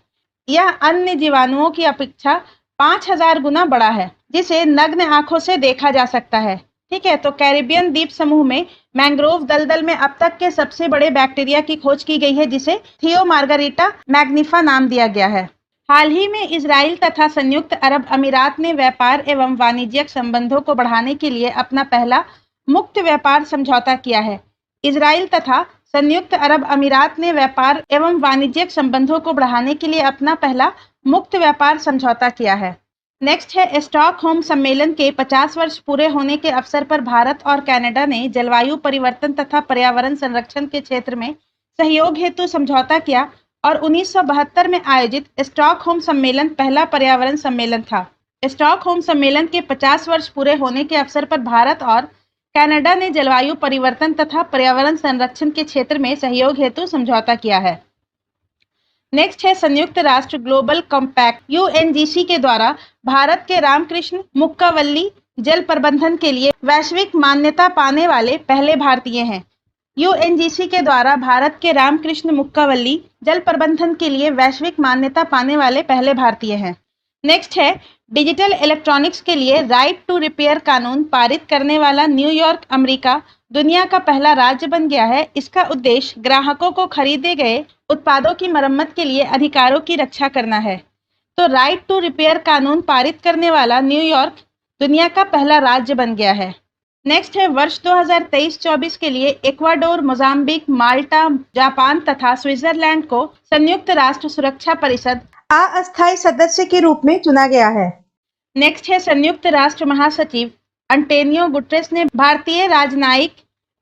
यह अन्य जीवाणुओं की अपेक्षा 5000 गुना बड़ा है, जिसे नग्न आंखों से देखा जा सकता है। ठीक है, तो कैरेबियन द्वीप समूह में मैंग्रोव दलदल में अब तक के सबसे बड़े बैक्टीरिया की खोज की गई है, जिसे थियोमार्गरिटा मैग्निफा नाम दिया गया है। हाल ही में इजराइल तथा संयुक्त अरब अमीरात ने व्यापार एवं वाणिज्यिक संबंधों को बढ़ाने के लिए अपना पहला मुक्त व्यापार समझौता किया है। इजराइल तथा संयुक्त अरब अमीरात ने व्यापार एवं वाणिज्यिक संबंधों को बढ़ाने के लिए अपना पहला मुक्त व्यापार समझौता किया है। नेक्स्ट है स्टॉकहोम सम्मेलन के 50 वर्ष पूरे होने के अवसर पर भारत और कनाडा ने जलवायु परिवर्तन तथा पर्यावरण संरक्षण के क्षेत्र में सहयोग हेतु समझौता किया और 1972 में आयोजित स्टॉकहोम सम्मेलन पहला पर्यावरण सम्मेलन था। स्टॉकहोम सम्मेलन के 50 वर्ष पूरे होने के अवसर पर भारत और कनाडा ने जलवायु परिवर्तन तथा पर्यावरण संरक्षण के क्षेत्र में सहयोग हेतु समझौता किया है। नेक्स्ट है संयुक्त राष्ट्र ग्लोबल कॉम्पैक्ट यूएनजीसी के द्वारा भारत के रामकृष्ण मुक्कावल्ली जल प्रबंधन के लिए वैश्विक मान्यता पाने वाले पहले भारतीय हैं। यूएनजीसी के द्वारा भारत के रामकृष्ण मुक्कावल्ली जल प्रबंधन के लिए वैश्विक मान्यता पाने वाले पहले भारतीय हैं। नेक्स्ट है डिजिटल इलेक्ट्रॉनिक्स के लिए राइट टू रिपेयर कानून पारित करने वाला न्यूयॉर्क, अमेरिका दुनिया का पहला राज्य बन गया है। इसका उद्देश्य ग्राहकों को खरीदे गए उत्पादों की मरम्मत के लिए अधिकारों की रक्षा करना है। तो राइट टू रिपेयर कानून पारित करने वाला न्यूयॉर्क दुनिया का पहला राज्य बन गया है। नेक्स्ट है वर्ष 2023-24 के लिए इक्वाडोर, मोजाम्बिक, माल्टा, जापान तथा स्विट्जरलैंड को संयुक्त राष्ट्र सुरक्षा परिषद अस्थायी सदस्य के रूप में चुना गया है। नेक्स्ट है संयुक्त राष्ट्र महासचिव अंटोनियो गुटेरेस ने भारतीय राजनयिक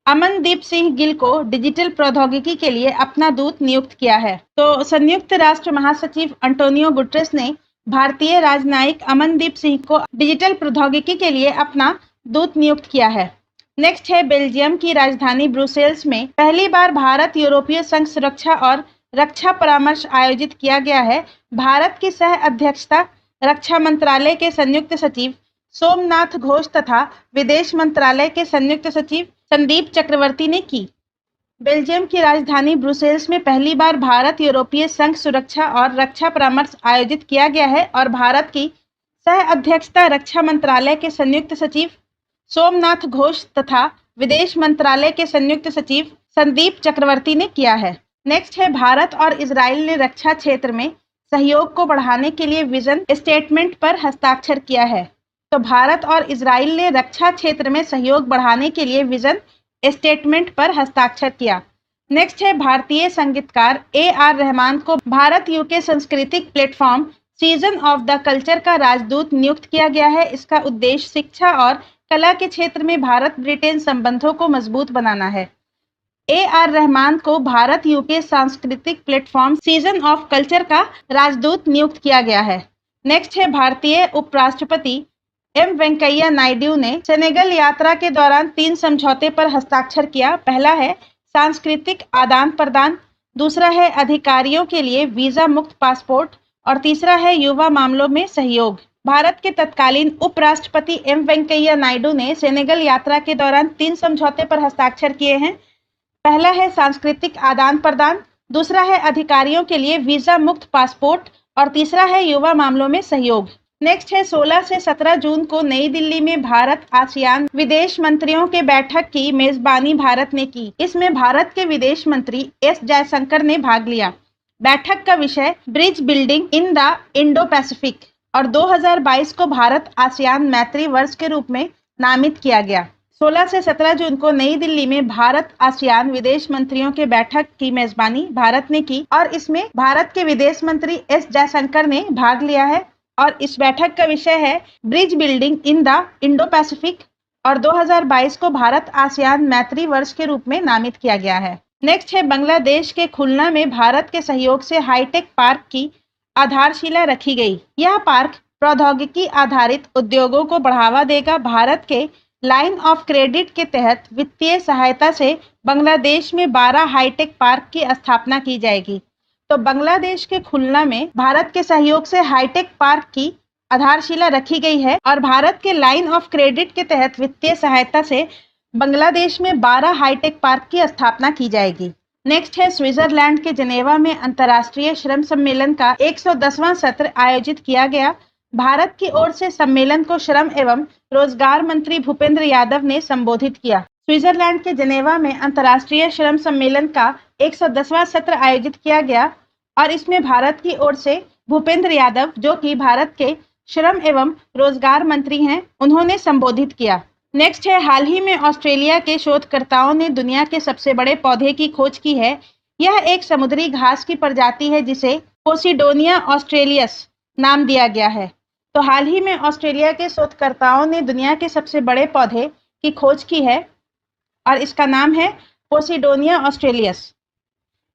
अमनदीप सिंह गिल को डिजिटल प्रौद्योगिकी के लिए अपना दूत नियुक्त किया है। तो संयुक्त राष्ट्र महासचिव अंटोनियो गुटेरेस ने भारतीय राजनयिक अमनदीप सिंह को डिजिटल प्रौद्योगिकी के लिए अपना दूत नियुक्त किया है। नेक्स्ट है बेल्जियम की राजधानी ब्रुसेल्स में पहली बार भारत यूरोपीय संघ सुरक्षा और रक्षा परामर्श आयोजित किया गया है। भारत की सह अध्यक्षता रक्षा मंत्रालय के संयुक्त सचिव सोमनाथ घोष तथा विदेश मंत्रालय के संयुक्त सचिव संदीप चक्रवर्ती ने की। बेल्जियम की राजधानी ब्रुसेल्स में पहली बार भारत यूरोपीय संघ सुरक्षा और रक्षा परामर्श आयोजित किया गया है और भारत की सह अध्यक्षता रक्षा मंत्रालय के संयुक्त सचिव सोमनाथ घोष तथा विदेश मंत्रालय के संयुक्त सचिव संदीप चक्रवर्ती ने किया है। नेक्स्ट है भारत और इजराइल ने रक्षा क्षेत्र में सहयोग को बढ़ाने के लिए विजन स्टेटमेंट पर हस्ताक्षर किया है। तो भारत और इजराइल ने रक्षा क्षेत्र में सहयोग बढ़ाने के लिए विजन स्टेटमेंट पर हस्ताक्षर किया। नेक्स्ट है भारतीय संगीतकार AR रहमान को भारत यूके सांस्कृतिक platform season of the culture का राजदूत नियुक्त किया गया है। इसका उद्देश्य शिक्षा और कला के क्षेत्र में भारत ब्रिटेन संबंधों को मजबूत बनाना है। AR रहमान को भारत यूके सांस्कृतिक प्लेटफॉर्म सीजन ऑफ कल्चर का राजदूत नियुक्त किया गया है। नेक्स्ट है भारतीय उपराष्ट्रपति M वेंकैया नायडू ने सेनेगल यात्रा के दौरान 3 समझौते पर हस्ताक्षर किया। पहला है सांस्कृतिक आदान प्रदान, दूसरा है अधिकारियों के लिए वीजा मुक्त पासपोर्ट और तीसरा है युवा मामलों में सहयोग। भारत के तत्कालीन उपराष्ट्रपति M वेंकैया नायडू ने सेनेगल यात्रा के दौरान 3 समझौते पर हस्ताक्षर किए हैं। पहला है सांस्कृतिक आदान प्रदान, दूसरा है अधिकारियों के लिए वीजा मुक्त पासपोर्ट और तीसरा है युवा मामलों में सहयोग। नेक्स्ट है 16 से 17 जून को नई दिल्ली में भारत आसियान विदेश मंत्रियों के बैठक की मेजबानी भारत ने की। इसमें भारत के विदेश मंत्री एस जयशंकर ने भाग लिया। बैठक का विषय bridge building in the Indo Pacific और 2022 को भारत आसियान मैत्री वर्ष के रूप में नामित किया गया। 16 से 17 जून को नई दिल्ली में भारत आसियान विदेश मंत्रियों के बैठक की मेजबानी भारत ने की और इसमें भारत के विदेश मंत्री एस जयशंकर ने भाग लिया है और इस बैठक का विषय है bridge building in the Indo Pacific और 2022 को भारत आसियान मैत्री वर्ष के रूप में नामित किया गया है। नेक्स्ट है बांग्लादेश के खुलना में भारत के सहयोग से हाईटेक पार्क की आधारशिला रखी गई। यह पार्क प्रौद्योगिकी आधारित उद्योगों को बढ़ावा देगा। भारत के लाइन ऑफ क्रेडिट के तहत वित्तीय सहायता से बांग्लादेश में 12 हाईटेक पार्क की स्थापना की जाएगी। तो बांग्लादेश के खुलना में भारत के सहयोग से हाईटेक पार्क की आधारशिला रखी गई है और भारत के लाइन ऑफ क्रेडिट के तहत वित्तीय सहायता से बांग्लादेश में 12 हाईटेक पार्क की स्थापना की जाएगी। नेक्स्ट है स्विट्जरलैंड के जेनेवा में अंतर्राष्ट्रीय श्रम सम्मेलन का 110वां सत्र आयोजित किया गया। भारत की ओर से सम्मेलन को श्रम एवं रोजगार मंत्री भूपेंद्र यादव ने संबोधित किया। स्विट्जरलैंड के जेनेवा में अंतर्राष्ट्रीय श्रम सम्मेलन का 110वां सत्र आयोजित किया गया और इसमें भारत की ओर से भूपेंद्र यादव, जो कि भारत के श्रम एवं रोजगार मंत्री हैं, उन्होंने संबोधित किया। नेक्स्ट है हाल ही में ऑस्ट्रेलिया के शोधकर्ताओं ने दुनिया के सबसे बड़े पौधे की खोज की है। यह एक समुद्री घास की प्रजाति है जिसे पोसिडोनिया ऑस्ट्रेलियस नाम दिया गया है। तो हाल ही में ऑस्ट्रेलिया के शोधकर्ताओं ने दुनिया के सबसे बड़े पौधे की खोज की है और इसका नाम है पोसिडोनिया ऑस्ट्रेलियस।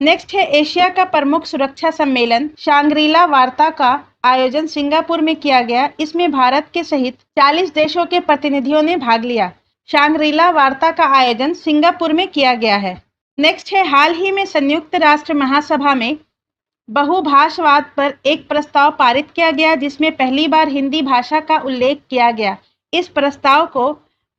नेक्स्ट है एशिया का प्रमुख सुरक्षा सम्मेलन शांग्रीला वार्ता का आयोजन सिंगापुर में किया गया। इसमें भारत के सहित 40 देशों के प्रतिनिधियों ने भाग लिया। शांग्रीला वार्ता का आयोजन सिंगापुर में किया गया है। नेक्स्ट है हाल ही में संयुक्त राष्ट्र महासभा में बहुभाषावाद पर एक प्रस्ताव पारित किया गया जिसमें पहली बार हिंदी भाषा का उल्लेख किया गया। इस प्रस्ताव को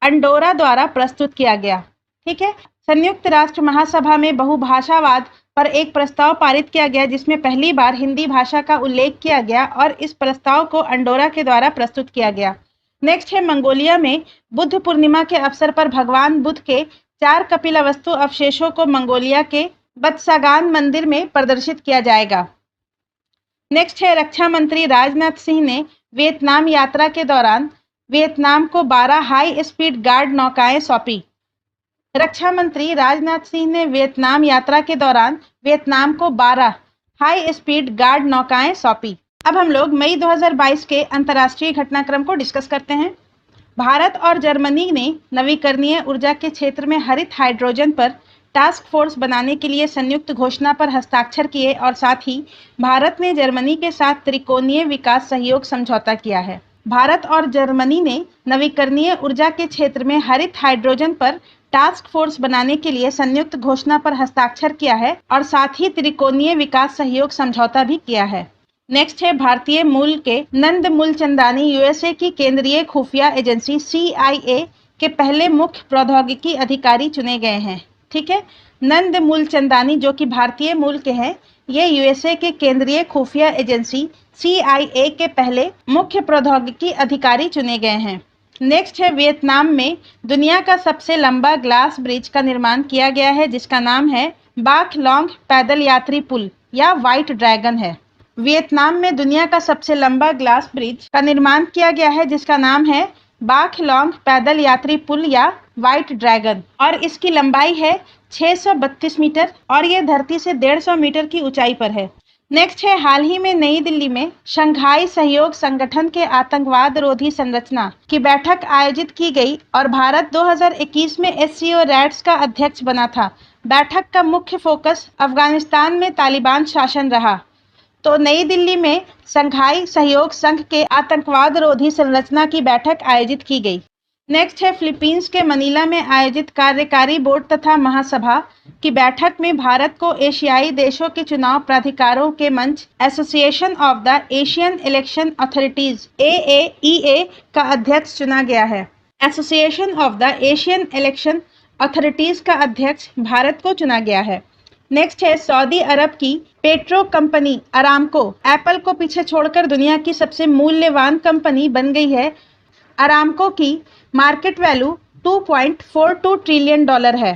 अंडोरा द्वारा प्रस्तुत किया गया। ठीक है, संयुक्त राष्ट्र महासभा में बहुभाषावाद पर एक प्रस्ताव पारित किया गया जिसमें पहली बार हिंदी भाषा का उल्लेख किया गया और इस प्रस्ताव को अंडोरा के द्वारा प्रस्तुत किया गया। नेक्स्ट है मंगोलिया में बुद्ध पूर्णिमा के अवसर पर भगवान बुद्ध के 4 कपिलावस्तु अवशेषों को मंगोलिया के बत्सागान मंदिर में प्रदर्शित किया जाएगा। नेक्स्ट है रक्षा मंत्री राजनाथ सिंह ने वियतनाम यात्रा के दौरान वियतनाम को 12 हाई स्पीड गार्ड नौकाएं सौंपी। रक्षा मंत्री राजनाथ सिंह ने वियतनाम यात्रा के दौरान वियतनाम को 12 हाई स्पीड गार्ड नौकाएं सौंपी। अब हम लोग मई 2022 के अंतर्राष्ट्रीय घटनाक्रम को डिस्कस करते हैं। भारत और जर्मनी ने नवीकरणीय ऊर्जा के क्षेत्र में हरित हाइड्रोजन पर टास्क फोर्स बनाने के लिए संयुक्त घोषणा पर हस्ताक्षर किए और साथ ही भारत ने जर्मनी के साथ त्रिकोणीय विकास सहयोग समझौता किया है। भारत और जर्मनी ने नवीकरणीय ऊर्जा के क्षेत्र में हरित हाइड्रोजन पर टास्क फोर्स बनाने के लिए संयुक्त घोषणा पर हस्ताक्षर किया है और साथ ही त्रिकोणीय विकास सहयोग समझौता भी किया है। नेक्स्ट है भारतीय मूल के नंद मूलचंदानी यूएसए की केंद्रीय खुफिया एजेंसी CIA के पहले मुख्य प्रौद्योगिकी अधिकारी चुने गए हैं। ठीक है, नंद मूलचंदानी जो कि भारतीय मूल के हैं, ये यूएसए के केंद्रीय खुफिया एजेंसी CIA के पहले मुख्य प्रौद्योगिकी अधिकारी चुने गए हैं। नेक्स्ट है वियतनाम में दुनिया का सबसे लंबा ग्लास ब्रिज का निर्माण किया गया है जिसका नाम है बाख लोंग पैदल यात्री पुल या व्हाइट ड्रैगन है। वियतनाम में दुनिया का सबसे लंबा ग्लास ब्रिज का निर्माण किया गया है जिसका नाम है बाख लोंग पैदल यात्री पुल या व्हाइट ड्रैगन और इसकी लंबाई है 632 मीटर और ये धरती से 150 मीटर की ऊंचाई पर है। नेक्स्ट है हाल ही में नई दिल्ली में शंघाई सहयोग संगठन के आतंकवाद रोधी संरचना की बैठक आयोजित की गई और भारत 2021 में SCO रैट्स का अध्यक्ष बना था। बैठक का मुख्य फोकस अफगानिस्तान में तालिबान शासन रहा। तो नई दिल्ली में शंघाई सहयोग संघ के आतंकवाद रोधी संरचना की बैठक आयोजित की गई। नेक्स्ट है फिलीपींस के मनीला में आयोजित कार्यकारी बोर्ड तथा महासभा की बैठक में भारत को एशियाई देशों के चुनाव प्राधिकारों के मंच association of the Asian election authorities AAEA का अध्यक्ष चुना गया है। Association of the Asian election authorities का अध्यक्ष भारत को चुना गया है। नेक्स्ट है सऊदी अरब की पेट्रो कंपनी अरामको एप्पल को पीछे छोड़कर दुनिया की सबसे मूल्यवान कंपनी बन गई है। अरामको की मार्केट वैल्यू 2.42 ट्रिलियन डॉलर है।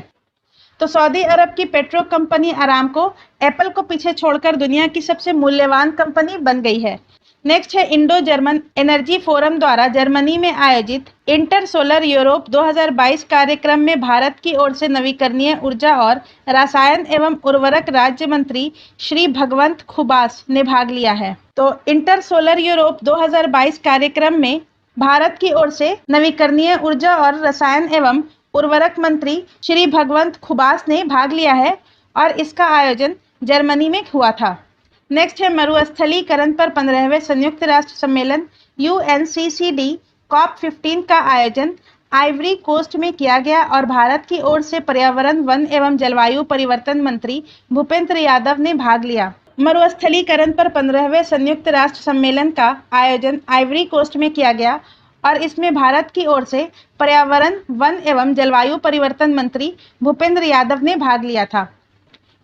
तो सऊदी अरब की पेट्रो कंपनी अरामको एप्पल को पीछे छोड़कर दुनिया की सबसे मूल्यवान कंपनी बन गई है। नेक्स्ट है इंडो जर्मन एनर्जी फोरम द्वारा जर्मनी में आयोजित इंटर सोलर यूरोप 2022 कार्यक्रम में भारत की ओर से नवीकरणीय ऊर्जा और रसायन एवं उर्वरक राज्य मंत्री श्री भगवंत खुबास ने भाग लिया है। तो इंटर सोलर यूरोप 2022 कार्यक्रम में भारत की ओर से नवीकरणीय ऊर्जा और रसायन एवं उर्वरक मंत्री श्री भगवंत खुबास ने भाग लिया है और इसका आयोजन जर्मनी में हुआ था। नेक्स्ट है मरुस्थलीकरण पर 15वें संयुक्त राष्ट्र सम्मेलन UNCCD COP15 का आयोजन आइवरी कोस्ट में किया गया और भारत की ओर से पर्यावरण वन एवं जलवायु परिवर्तन मंत्री भूपेंद्र यादव ने भाग लिया। मरुस्थलीकरण पर 15वें संयुक्त राष्ट्र सम्मेलन का आयोजन आइवरी कोस्ट में किया गया और इसमें भारत की ओर से पर्यावरण वन एवं जलवायु परिवर्तन मंत्री भूपेंद्र यादव ने भाग लिया था।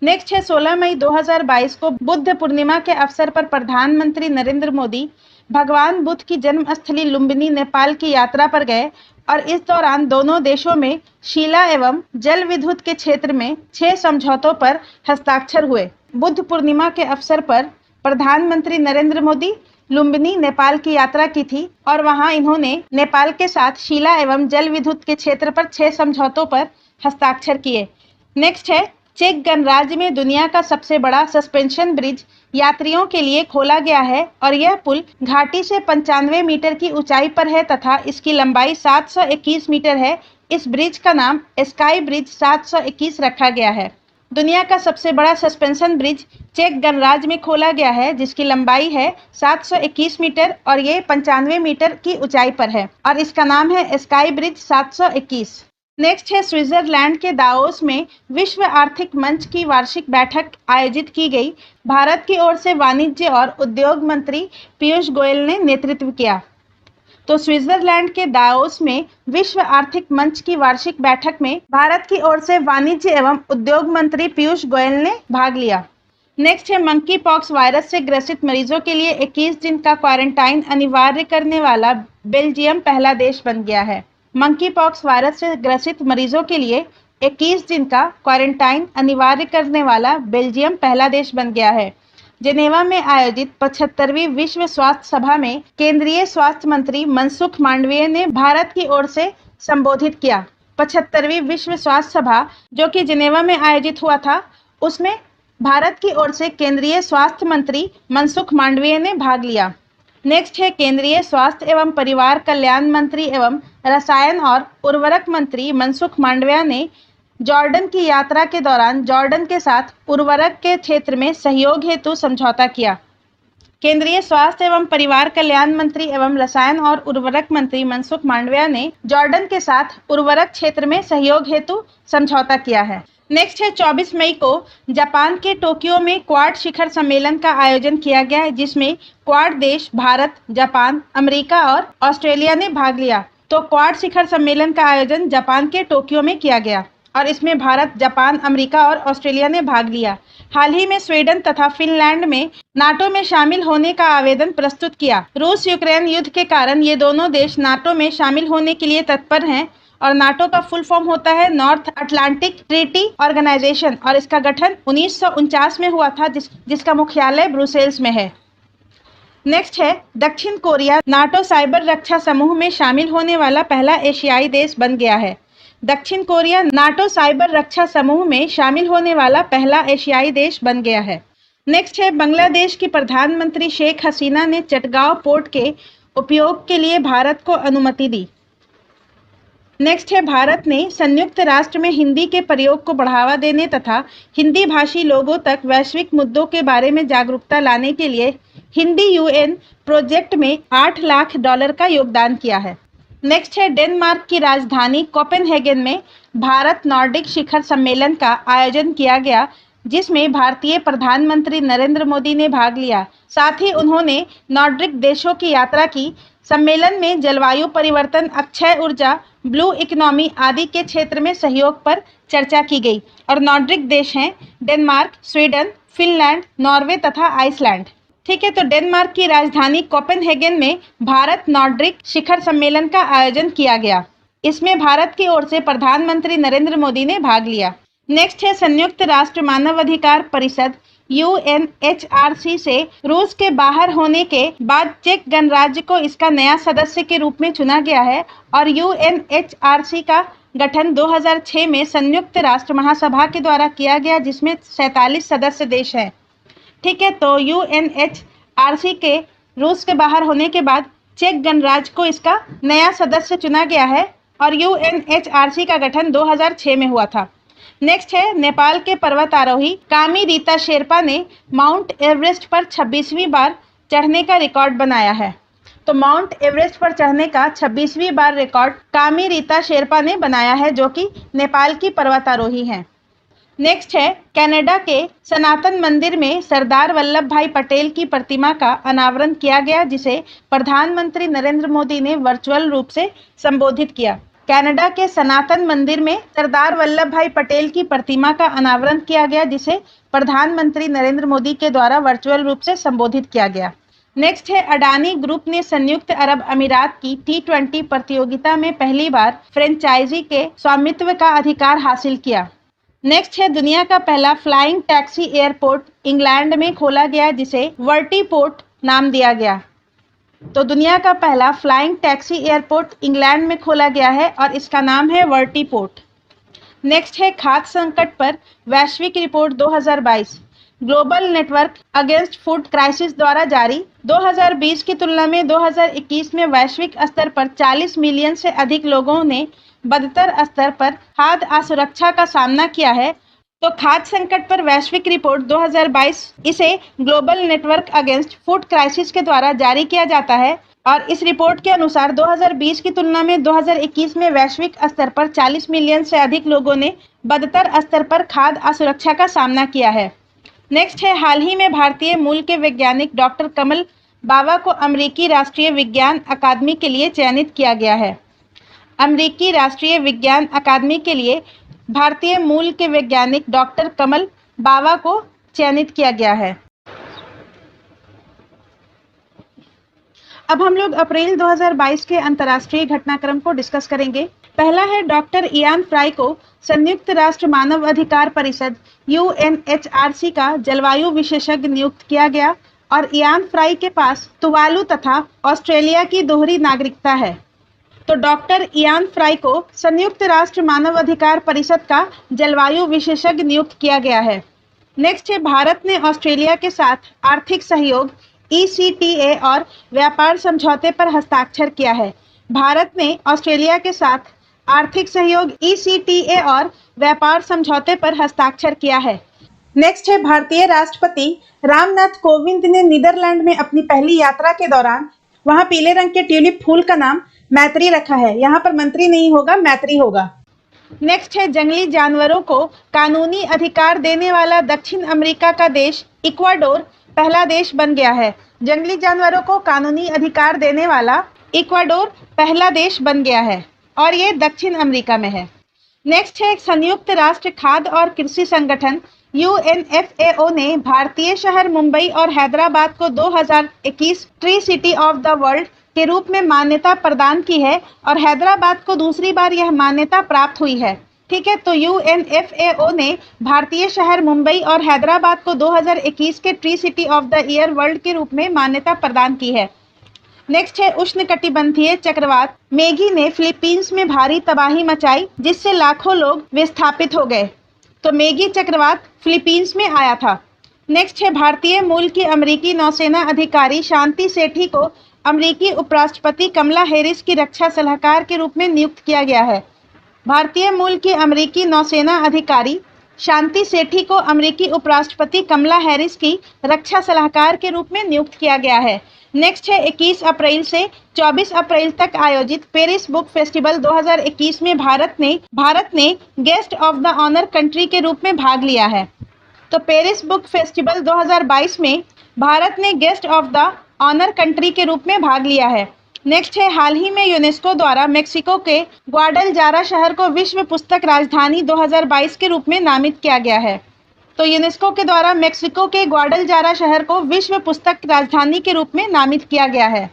नेक्स्ट है 16 मई 2022 को बुद्ध पूर्णिमा के अवसर पर प्रधानमंत्री नरेंद्र मोदी भगवान बुद्ध की जन्मस्थली लुम्बिनी नेपाल की यात्रा पर गए और इस दौरान दोनों देशों में शिला एवं जल विद्युत के क्षेत्र में 6 समझौतों पर हस्ताक्षर हुए। बुद्ध पूर्णिमा के अवसर पर प्रधानमंत्री नरेंद्र मोदी लुम्बिनी नेपाल की यात्रा की थी और वहां इन्होंने नेपाल के साथ शिला एवं जल विद्युत के क्षेत्र पर 6 समझौतों पर हस्ताक्षर किए। नेक्स्ट है चेक गणराज्य में दुनिया का सबसे बड़ा सस्पेंशन ब्रिज यात्रियों के लिए खोला गया है और यह पुल घाटी से 95 मीटर की ऊंचाई पर है तथा इसकी लंबाई 721 मीटर है। इस ब्रिज का नाम स्काई ब्रिज 721 रखा गया है। दुनिया का सबसे बड़ा सस्पेंशन ब्रिज चेक गणराज्य में खोला गया है जिसकी लंबाई है 721 मीटर और ये 95 मीटर की ऊंचाई पर है और इसका नाम है स्काई ब्रिज 721। नेक्स्ट है स्विट्जरलैंड के दावोस में विश्व आर्थिक मंच की वार्षिक बैठक आयोजित की गई। भारत की ओर से वाणिज्य और उद्योग मंत्री पीयूष गोयल ने नेतृत्व किया। तो स्विट्जरलैंड के दावोस में विश्व आर्थिक मंच की वार्षिक बैठक में भारत की ओर से वाणिज्य एवं उद्योग मंत्री पीयूष गोयल ने भाग लिया। नेक्स्ट है मंकी पॉक्स वायरस से ग्रसित मरीजों के लिए 21 दिन का क्वारंटाइन अनिवार्य करने वाला बेल्जियम पहला देश बन गया है। मंकी पॉक्स वायरस से ग्रसित मरीजों के लिए 21 दिन का क्वारंटाइन अनिवार्य करने वाला बेल्जियम पहला देश बन गया है। जेनेवा में आयोजित 75वीं विश्व स्वास्थ्य सभा में केंद्रीय स्वास्थ्य मंत्री मनसुख मांडविया ने भारत की ओर से संबोधित किया। 75वीं विश्व स्वास्थ्य सभा जो कि जेनेवा में आयोजित हुआ था उसमें भारत की ओर से केंद्रीय स्वास्थ्य मंत्री मनसुख मांडविया ने भाग लिया। नेक्स्ट है केंद्रीय स्वास्थ्य एवं परिवार कल्याण मंत्री एवं रसायन और उर्वरक मंत्री मनसुख मांडविया ने जॉर्डन की यात्रा के दौरान जॉर्डन के साथ उर्वरक के क्षेत्र में सहयोग हेतु समझौता किया। केंद्रीय स्वास्थ्य एवं परिवार कल्याण मंत्री एवं रसायन और उर्वरक मंत्री मनसुख मांडविया ने जॉर्डन के साथ उर्वरक क्षेत्र में सहयोग हेतु समझौता किया है। नेक्स्ट है 24 मई को जापान के टोक्यो में क्वाड शिखर सम्मेलन का आयोजन किया गया है जिसमें क्वाड देश भारत, जापान, अमेरिका और ऑस्ट्रेलिया ने भाग लिया। तो क्वाड शिखर सम्मेलन का आयोजन जापान के टोक्यो में किया गया और इसमें भारत, जापान, अमेरिका और ऑस्ट्रेलिया ने भाग लिया। हाल ही में स्वीडन तथा फिनलैंड में नाटो में शामिल होने का आवेदन प्रस्तुत किया। रूस यूक्रेन युद्ध के कारण ये दोनों देश नाटो में शामिल होने के लिए तत्पर हैं और नाटो का फुल फॉर्म होता है नॉर्थ अटलांटिक ट्रीटी ऑर्गेनाइजेशन और इसका गठन 1949 में हुआ था जिसका मुख्यालय ब्रुसेल्स में है। नेक्स्ट है दक्षिण कोरिया नाटो साइबर रक्षा समूह में शामिल होने वाला पहला एशियाई देश बन गया है। दक्षिण कोरिया नाटो साइबर रक्षा समूह में शामिल होने वाला पहला एशियाई देश बन गया है। नेक्स्ट है बांग्लादेश की प्रधानमंत्री शेख हसीना ने चटगांव पोर्ट के उपयोग के लिए भारत को अनुमति दी। नेक्स्ट है भारत ने संयुक्त राष्ट्र में हिंदी के प्रयोग को बढ़ावा देने तथा हिंदी भाषी लोगों तक वैश्विक मुद्दों के बारे में जागरूकता लाने के लिए हिंदी यूएन प्रोजेक्ट में $8 लाख का योगदान किया है। नेक्स्ट है डेनमार्क की राजधानी कोपेनहेगन में भारत नॉर्डिक शिखर सम्मेलन का आयोजन किया गया जिसमें भारतीय प्रधानमंत्री नरेंद्र मोदी ने भाग लिया। साथ ही उन्होंने नॉर्डिक देशों की यात्रा की। सम्मेलन में जलवायु परिवर्तन, अक्षय ऊर्जा, ब्लू इकोनॉमी आदि के क्षेत्र में सहयोग पर चर्चा की गई। और नॉर्डिक देश हैं डेनमार्क, स्वीडन, फिनलैंड, नॉर्वे तथा आइसलैंड। ठीक है, तो डेनमार्क की राजधानी कोपेनहेगन में भारत नॉर्डिक शिखर सम्मेलन का आयोजन किया गया। इसमें भारत की ओर से प्रधानमंत्री नरेंद्र मोदी ने भाग लिया। नेक्स्ट है संयुक्त राष्ट्र मानवाधिकार परिषद UNHRC से रूस के बाहर होने के बाद चेक गणराज्य को इसका नया सदस्य के रूप में चुना गया है। और UNHRC का गठन 2006 में संयुक्त राष्ट्र महासभा के द्वारा किया गया, जिसमें 47 सदस्य देश हैं। ठीक है, तो UNHRC के रूस के बाहर होने के बाद चेक गणराज्य को इसका नया सदस्य चुना गया है और UNHRC का गठन 2006 में हुआ था। नेक्स्ट है नेपाल के पर्वतारोही कामी रीता शेरपा ने माउंट एवरेस्ट पर 26वीं बार चढ़ने का रिकॉर्ड बनाया है। तो माउंट एवरेस्ट पर चढ़ने का 26वीं बार रिकॉर्ड कामी रीता शेरपा ने बनाया है, जो कि नेपाल की पर्वतारोही हैं। नेक्स्ट है कनाडा के सनातन मंदिर में सरदार वल्लभ भाई पटेल की प्रतिमा का अनावरण किया गया, जिसे प्रधानमंत्री नरेंद्र मोदी ने वर्चुअल रूप से संबोधित किया। कनाडा के सनातन मंदिर में सरदार वल्लभ भाई पटेल की प्रतिमा का अनावरण किया गया, जिसे प्रधानमंत्री नरेंद्र मोदी के द्वारा वर्चुअल रूप से संबोधित किया गया। नेक्स्ट है अडानी ग्रुप ने संयुक्त अरब अमीरात की T20 प्रतियोगिता में पहली बार फ्रेंचाइजी के स्वामित्व का अधिकार हासिल किया। नेक्स्ट है दुनिया का पहला फ्लाइंग टैक्सी एयरपोर्ट इंग्लैंड में खोला गया, जिसे वर्टीपोर्ट नाम दिया गया। तो दुनिया का पहला फ्लाइंग टैक्सी एयरपोर्ट इंग्लैंड में खोला गया है और इसका नाम है वर्टीपोर्ट। नेक्स्ट है खाद्य संकट पर वैश्विक report 2022 global network against food crisis द्वारा जारी। 2020 की तुलना में 2021 में वैश्विक स्तर पर 40 मिलियन से अधिक लोगों ने बदतर स्तर पर खाद्य असुरक्षा का सामना किया है। तो खाद्य संकट पर वैश्विक रिपोर्ट 2022 इसे global network against food crisis के द्वारा जारी किया जाता है और इस रिपोर्ट के अनुसार 2020 की तुलना में 2021 में वैश्विक स्तर पर 40 मिलियन से अधिक लोगों ने बदतर स्तर पर खाद्य असुरक्षा का सामना किया है। नेक्स्ट है हाल ही में भारतीय मूल के वैज्ञानिक डॉक्टर कमल बावा को अमेरिकी राष्ट्रीय विज्ञान अकादमी के लिए चयनित किया गया है। अमेरिकी राष्ट्रीय विज्ञान अकादमी के लिए भारतीय मूल के वैज्ञानिक डॉक्टर कमल बावा को चयनित किया गया है। अब हम लोग अप्रैल 2022 के अंतर्राष्ट्रीय घटनाक्रम को डिस्कस करेंगे। पहला है डॉक्टर इयान फ्राई को संयुक्त राष्ट्र मानव अधिकार परिषद UNHRC का जलवायु विशेषज्ञ नियुक्त किया गया और इयान फ्राई के पास तुवालू तथा ऑस्ट्रेलिया की दोहरी नागरिकता है। तो डॉक्टर इयान फ्राई को संयुक्त राष्ट्र मानव अधिकार परिषद का जलवायु विशेषज्ञ नियुक्त किया गया है। नेक्स्ट है भारत ने ऑस्ट्रेलिया के साथ आर्थिक सहयोग ECTA और व्यापार समझौते पर हस्ताक्षर किया है। भारत ने ऑस्ट्रेलिया के साथ आर्थिक सहयोग ECTA और व्यापार समझौते पर हस्ताक्षर किया है। नेक्स्ट है भारतीय राष्ट्रपति रामनाथ कोविंद ने नीदरलैंड में अपनी पहली यात्रा के दौरान वहां पीले रंग के ट्यूलिप फूल का नाम मैत्री रखा है। यहाँ पर मंत्री नहीं होगा, मैत्री होगा। नेक्स्ट है जंगली जानवरों को कानूनी अधिकार देने वाला दक्षिण अमेरिका का देश इक्वाडोर पहला देश बन गया है। जंगली जानवरों को कानूनी अधिकार देने वाला इक्वाडोर पहला देश बन गया है और ये दक्षिण अमेरिका में है। नेक्स्ट है संयुक्त राष्ट्र खाद्य और कृषि संगठन UNFAO ने भारतीय शहर मुंबई और हैदराबाद को 2021 tree city of the world के रूप में मान्यता प्रदान की है और हैदराबाद को दूसरी बार यह मान्यता प्राप्त हुई है। ठीक है, तो UNFAO ने भारतीय शहर मुंबई और हैदराबाद को 2021 के tree city of the year world के रूप में मान्यता प्रदान की है। नेक्स्ट है उष्णकटिबंधीय चक्रवात मेगी ने फिलीपींस में भारी तबाही मचाई, जिससे लाखों लोग विस्थापित हो गए। तो मेगी चक्रवात फिलीपींस में आया था। नेक्स्ट है भारतीय मूल की अमेरिकी नौसेना अधिकारी शांति सेठी को अमेरिकी उपराष्ट्रपति कमला हैरिस की रक्षा सलाहकार के रूप में नियुक्त किया गया है। भारतीय मूल की अमेरिकी नौसेना अधिकारी शांति सेठी को अमेरिकी उपराष्ट्रपति कमला हैरिस की रक्षा सलाहकार के रूप में नियुक्त किया गया है। नेक्स्ट है 21 अप्रैल से 24 अप्रैल तक आयोजित पेरिस बुक फेस्टिवल 2021 में भारत ने guest of the honour country के रूप में भाग लिया है। तो पेरिस बुक फेस्टिवल 2022 में भारत ने guest of the honour country के रूप में भाग लिया है नेक्स्ट है, हाल ही में यूनेस्को द्वारा मेक्सिको के ग्वाडलजारा शहर को विश्व पुस्तक राजधानी 2022 के रूप में नामित किया गया है। तो यूनेस्को के द्वारा मेक्सिको के ग्वाडलजारा शहर को विश्व पुस्तक राजधानी के रूप में नामित किया गया है।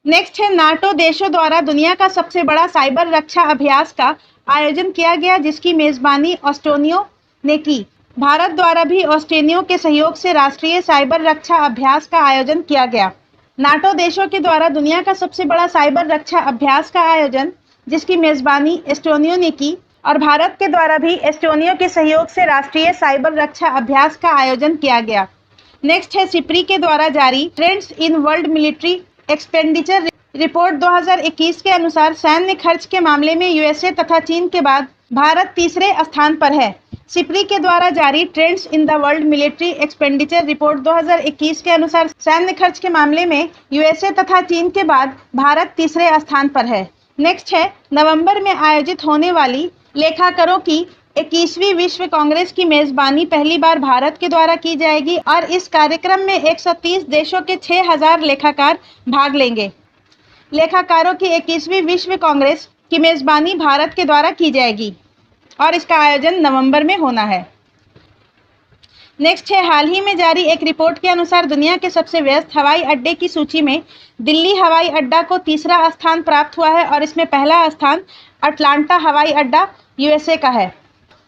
नेक्स्ट है, नाटो देशों द्वारा दुनिया का सबसे बड़ा साइबर रक्षा अभ्यास का आयोजन किया गया, जिसकी मेजबानी ऑस्ट्रेनियो ने की। भारत द्वारा भी ऑस्ट्रेनियो के सहयोग से राष्ट्रीय साइबर रक्षा अभ्यास का आयोजन किया गया। नाटो देशों के द्वारा दुनिया का सबसे बड़ा साइबर रक्षा अभ्यास का आयोजन, जिसकी मेजबानी एस्टोनिया ने की, और भारत के द्वारा भी एस्टोनिया के सहयोग से राष्ट्रीय साइबर रक्षा अभ्यास का आयोजन किया गया। नेक्स्ट है, सिप्री के द्वारा जारी trends in world military expenditure report 2021 के अनुसार सैन्य खर्च के मामले में यूएसए तथा चीन के बाद भारत तीसरे स्थान पर है। सिप्री के द्वारा जारी trends in the world military expenditure report 2021 के अनुसार सैन्य खर्च के मामले में यूएसए तथा चीन के बाद भारत तीसरे स्थान पर है। नेक्स्ट है, नवंबर में आयोजित होने वाली लेखाकारों की 21वीं विश्व कांग्रेस की मेजबानी पहली बार भारत के द्वारा की जाएगी और इस कार्यक्रम में 130 देशों के 6000 लेखाकार भाग लेंगे। लेखाकारों की 21वीं विश्व कांग्रेस की मेजबानी भारत के द्वारा की जाएगी और इसका आयोजन नवंबर में होना है। नेक्स्ट है, हाल ही में जारी एक रिपोर्ट के अनुसार दुनिया के सबसे व्यस्त हवाई अड्डे की सूची में दिल्ली हवाई अड्डा को तीसरा स्थान प्राप्त हुआ है और इसमें पहला स्थान अटलांटा हवाई अड्डा यूएसए का है।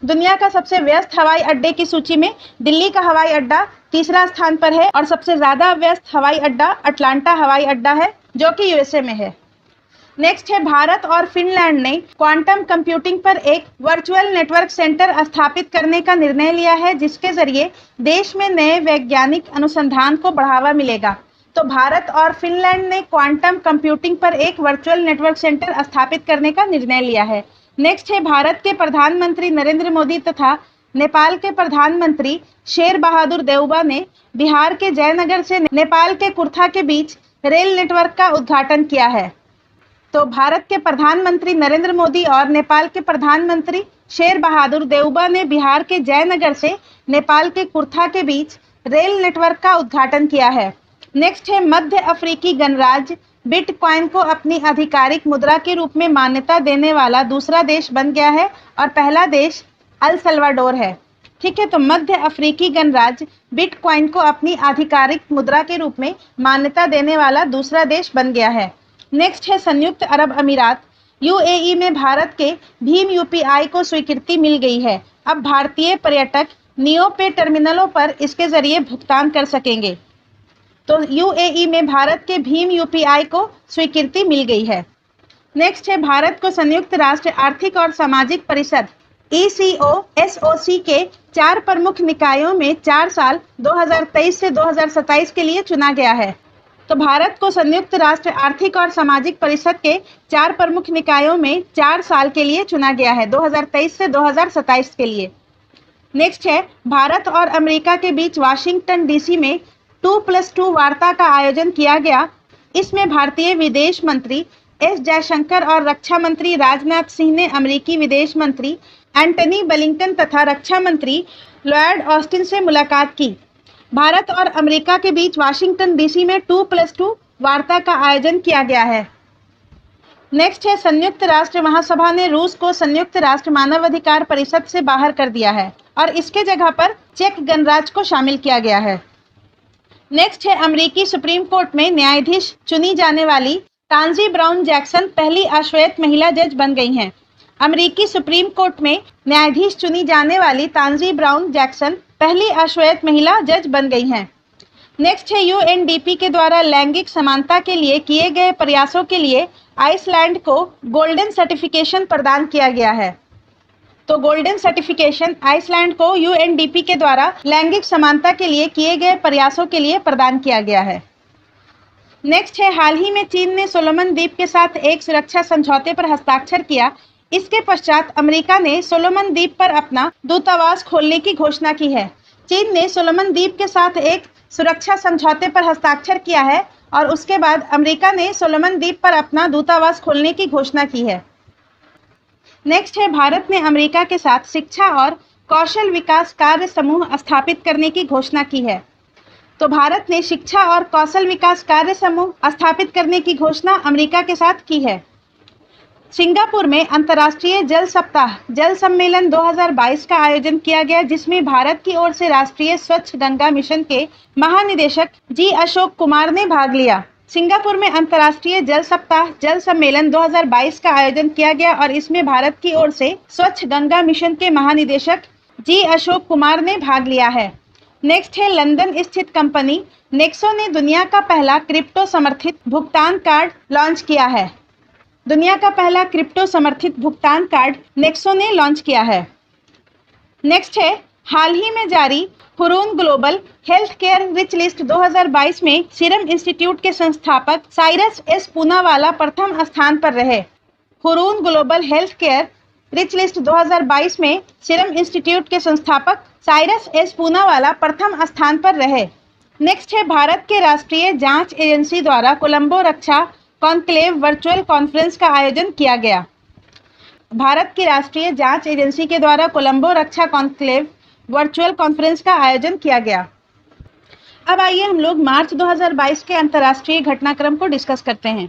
दुनिया का सबसे व्यस्त हवाई अड्डे की सूची में दिल्ली का हवाई अड्डा तीसरा स्थान पर है और सबसे ज्यादा व्यस्त हवाई अड्डा अटलांटा हवाई अड्डा है, जो कि यूएसए में है। नेक्स्ट है, भारत और फिनलैंड ने क्वांटम कंप्यूटिंग पर एक वर्चुअल नेटवर्क सेंटर स्थापित करने का निर्णय लिया है, जिसके जरिए देश में नए वैज्ञानिक अनुसंधान को बढ़ावा मिलेगा। तो भारत और फिनलैंड ने क्वांटम कंप्यूटिंग पर एक वर्चुअल नेटवर्क सेंटर स्थापित करने का निर्णय लिया है। नेक्स्ट है, भारत के प्रधानमंत्री नरेंद्र मोदी तथा नेपाल के प्रधानमंत्री शेर बहादुर देउबा ने बिहार के जयनगर से नेपाल के कुर्था के बीच रेल नेटवर्क का उद्घाटन किया है। तो भारत के प्रधानमंत्री नरेंद्र मोदी और नेपाल के प्रधानमंत्री शेर बहादुर देउबा ने बिहार के जयनगर से नेपाल के कुर्था के बीच रेल नेटवर्क का उद्घाटन किया है। नेक्स्ट है, मध्य अफ्रीकी गणराज्य बिटकॉइन को अपनी आधिकारिक मुद्रा के रूप में मान्यता देने वाला दूसरा देश बन गया है और पहला देश अल सल्वाडोर है। ठीक है, तो मध्य अफ्रीकी गणराज्य बिटकॉइन को अपनी आधिकारिक मुद्रा के रूप में मान्यता देने वाला दूसरा देश बन गया है। नेक्स्ट है, संयुक्त अरब अमीरात यूएई में भारत के भीम यूपीआई को स्वीकृति मिल गई है। अब भारतीय पर्यटक नियो पे टर्मिनलों पर इसके जरिए भुगतान कर सकेंगे। तो यूएई में भारत के भीम यूपीआई को स्वीकृति मिल गई है। नेक्स्ट है, भारत को संयुक्त राष्ट्र आर्थिक और सामाजिक परिषद ECOSOC के 4 प्रमुख निकायों में 4 साल 2023 से 2027 के लिए चुना गया है। तो भारत को संयुक्त राष्ट्र आर्थिक और सामाजिक परिषद के 4 प्रमुख निकायों में 4 साल के लिए चुना गया है, 2023 से 2027 के लिए। नेक्स्ट है, भारत और अमेरिका के बीच वाशिंगटन डीसी में 2+2 वार्ता का आयोजन किया गया। इसमें भारतीय विदेश मंत्री एस जयशंकर और रक्षा मंत्री राजनाथ सिंह ने अमेरिकी विदेश मंत्री एंटनी ब्लिंकन तथा रक्षा मंत्री लॉयड ऑस्टिन से मुलाकात की। भारत और अमेरिका के बीच वाशिंगटन डीसी में 2+2 वार्ता का आयोजन किया गया है। नेक्स्ट है, संयुक्त राष्ट्र महासभा ने रूस को संयुक्त राष्ट्र मानवाधिकार परिषद से बाहर कर दिया है और इसके जगह पर चेक गणराज्य को शामिल किया गया है। नेक्स्ट है, अमेरिकी सुप्रीम कोर्ट में न्यायाधीश चुनी जाने वाली तांजी ब्राउन जैक्सन पहली अश्वेत महिला जज बन गई हैं। अमेरिकी सुप्रीम कोर्ट में न्यायाधीश चुनी जाने वाली तांजी ब्राउन जैक्सन पहली अश्वेत महिला जज बन गई हैं। नेक्स्ट है, यूएनडीपी के द्वारा लैंगिक समानता के लिए किए गए प्रयासों के लिए आइसलैंड को गोल्डन सर्टिफिकेशन प्रदान किया गया है। तो गोल्डन सर्टिफिकेशन आइसलैंड को यूएनडीपी के द्वारा लैंगिक समानता के लिए किए गए प्रयासों के लिए प्रदान किया गया है। नेक्स्ट है, हाल ही में चीन ने सोलोमन द्वीप के साथ एक सुरक्षा समझौते पर हस्ताक्षर किया। इसके पश्चात अमेरिका ने सोलोमन द्वीप पर अपना दूतावास खोलने की घोषणा की है। चीन ने सोलोमन द्वीप के साथ एक सुरक्षा समझौते पर हस्ताक्षर किया है और उसके बाद अमेरिका ने सोलोमन द्वीप पर अपना दूतावास खोलने की घोषणा की है। नेक्स्ट है, भारत ने अमेरिका के साथ शिक्षा और कौशल विकास कार्य समूह स्थापित करने की घोषणा की है। तो भारत ने शिक्षा और कौशल विकास कार्य समूह स्थापित करने की घोषणा अमेरिका के साथ की है। सिंगापुर में अंतर्राष्ट्रीय जल सप्ताह जल सम्मेलन 2022 का आयोजन किया गया, जिसमें भारत की ओर से राष्ट्रीय स्वच्छ गंगा मिशन के महानिदेशक जी अशोक कुमार ने भाग लिया। सिंगापुर में अंतर्राष्ट्रीय जल सप्ताह जल सम्मेलन 2022 का आयोजन किया गया और इसमें भारत की ओर से स्वच्छ गंगा मिशन के महानिदेशक जी अशोक कुमार ने भाग लिया है। नेक्स्ट है, लंदन स्थित कंपनी नेक्सो ने दुनिया का पहला क्रिप्टो समर्थित भुगतान कार्ड लॉन्च किया है। दुनिया का पहला क्रिप्टो समर्थित भुगतान कार्ड नेक्सो ने लॉन्च किया है। नेक्स्ट है, हाल ही में जारी Hurun global health care rich list 2022 में सीरम इंस्टीट्यूट के संस्थापक साइरस एस पूनावाला प्रथम स्थान पर रहे। Hurun global health care rich list 2022 में सीरम इंस्टीट्यूट के संस्थापक साइरस एस पूनावाला प्रथम स्थान पर रहे। नेक्स्ट है, भारत के राष्ट्रीय जांच एजेंसी द्वारा कोलंबो रक्षा कॉन्क्लेव वर्चुअल कॉन्फ्रेंस का आयोजन किया गया। भारत की राष्ट्रीय जांच एजेंसी के द्वारा कोलंबो रक्षा कॉन्क्लेव वर्चुअल कॉन्फ्रेंस का आयोजन किया गया। अब आइए हम लोग मार्च 2022 के अंतर्राष्ट्रीय घटनाक्रम को डिस्कस करते हैं।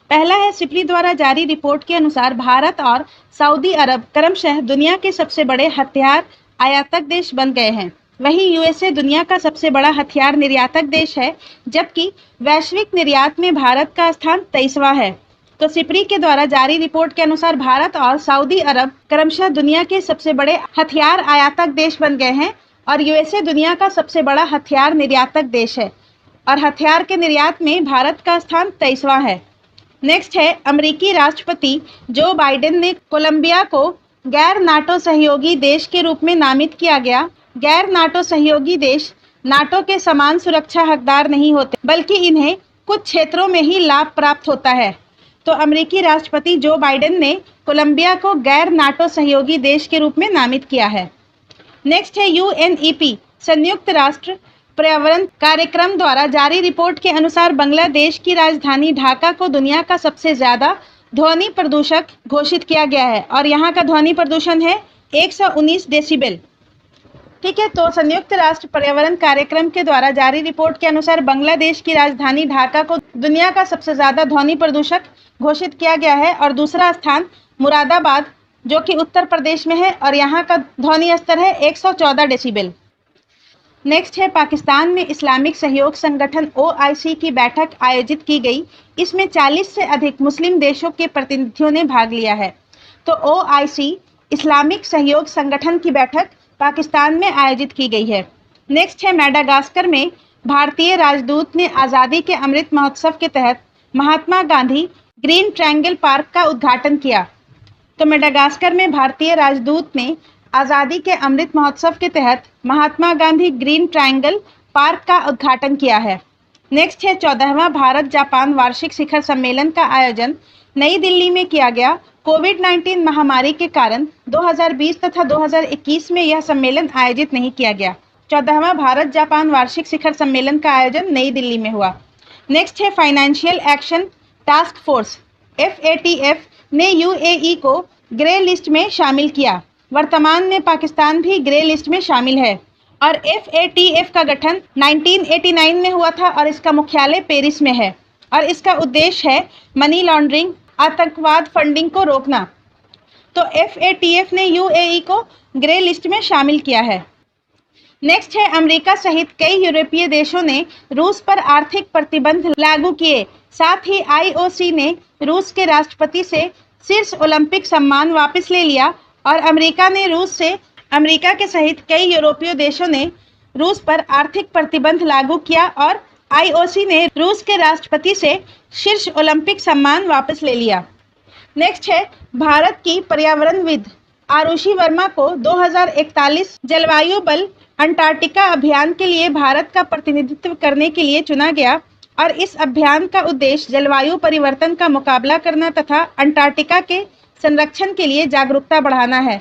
पहला है, सिप्री द्वारा जारी रिपोर्ट के अनुसार भारत और सऊदी अरब क्रमशः दुनिया के सबसे बड़े हथियार आयातक देश बन गए हैं। वहीं यूएसए दुनिया का सबसे बड़ा हथियार निर्यातक देश है, जबकि वैश्विक निर्यात में भारत का स्थान 23वां है। तो सिप्री के द्वारा जारी रिपोर्ट के अनुसार भारत और सऊदी अरब क्रमशः दुनिया के सबसे बड़े हथियार आयातक देश बन गए हैं और यूएसए दुनिया का सबसे बड़ा हथियार निर्यातक देश है और हथियार के निर्यात में भारत का स्थान 23वां है। नेक्स्ट है, अमेरिकी राष्ट्रपति जो बाइडेन ने कोलंबिया को गैर नाटो सहयोगी देश के रूप में नामित किया गया। गैर नाटो सहयोगी देश नाटो के समान सुरक्षा हकदार नहीं होते, बल्कि इन्हें कुछ क्षेत्रों में ही लाभ प्राप्त होता है। तो अमेरिकी राष्ट्रपति जो बाइडेन ने कोलंबिया को गैर नाटो सहयोगी देश के रूप में नामित किया है। नेक्स्ट है, यूएनईपी संयुक्त राष्ट्र पर्यावरण कार्यक्रम द्वारा जारी रिपोर्ट के अनुसार बांग्लादेश की राजधानी ढाका को दुनिया का सबसे ज्यादा ध्वनि प्रदूषक घोषित किया गया है और यहाँ का ध्वनि प्रदूषण है 119 डेसिबल। ठीक है, तो संयुक्त राष्ट्र पर्यावरण कार्यक्रम के द्वारा जारी रिपोर्ट के अनुसार बांग्लादेश की राजधानी ढाका को दुनिया का सबसे ज्यादा ध्वनि प्रदूषक घोषित किया गया है और दूसरा स्थान मुरादाबाद जो कि उत्तर प्रदेश में है और यहाँ का ध्वनि स्तर है 114 डेसिबल। नेक्स्ट है, पाकिस्तान में इस्लामिक सहयोग संगठन OIC की बैठक आयोजित की गई। इसमें 40 से अधिक मुस्लिम देशों के प्रतिनिधियों ने भाग लिया है। तो OIC इस्लामिक सहयोग संगठन की बैठक पाकिस्तान में आयोजित की गई है। नेक्स्ट है, मेडागास्कर में भारतीय राजदूत ने आज़ादी के अमृत महोत्सव के तहत Mahatma Gandhi green triangle park का उद्घाटन किया। तो मेडागास्कर में भारतीय राजदूत ने आज़ादी के अमृत महोत्सव के तहत Mahatma Gandhi green triangle park का उद्घाटन किया है। नेक्स्ट है, 14वां भारत जापान वार्षिक शिखर सम्मेलन का आयोजन नई दिल्ली में किया गया। कोविड-19 महामारी के कारण 2020 तथा 2021 में यह सम्मेलन आयोजित नहीं किया गया। 14वां भारत जापान वार्षिक शिखर सम्मेलन का आयोजन नई दिल्ली में हुआ। नेक्स्ट है, financial action task force FATF ने UAE को ग्रे लिस्ट में शामिल किया। वर्तमान में पाकिस्तान भी ग्रे लिस्ट में शामिल है और FATF का गठन 1989 में हुआ था और इसका मुख्यालय पेरिस में है और इसका उद्देश्य है मनी लॉन्ड्रिंग, आतंकवाद फंडिंग को रोकना। तो FATF ने UAE को ग्रे लिस्ट में शामिल किया है। नेक्स्ट है, अमेरिका सहित कई यूरोपीय देशों ने रूस पर आर्थिक प्रतिबंध लागू किए। साथ ही IOC ने रूस के राष्ट्रपति से शीर्ष ओलंपिक सम्मान वापस ले लिया और अमेरिका के सहित कई यूरोपीय देशों ने रूस पर आर्थिक प्रतिबंध लागू किया और IOC ने रूस के राष्ट्रपति से शीर्ष ओलंपिक सम्मान वापस ले लिया। नेक्स्ट है, भारत की पर्यावरणविद आरुषि वर्मा को 2041 जलवायु बल अंटार्कटिका अभियान के लिए भारत का प्रतिनिधित्व करने के लिए चुना गया और इस अभियान का उद्देश्य जलवायु परिवर्तन का मुकाबला करना तथा अंटार्कटिका के संरक्षण के लिए जागरूकता बढ़ाना है।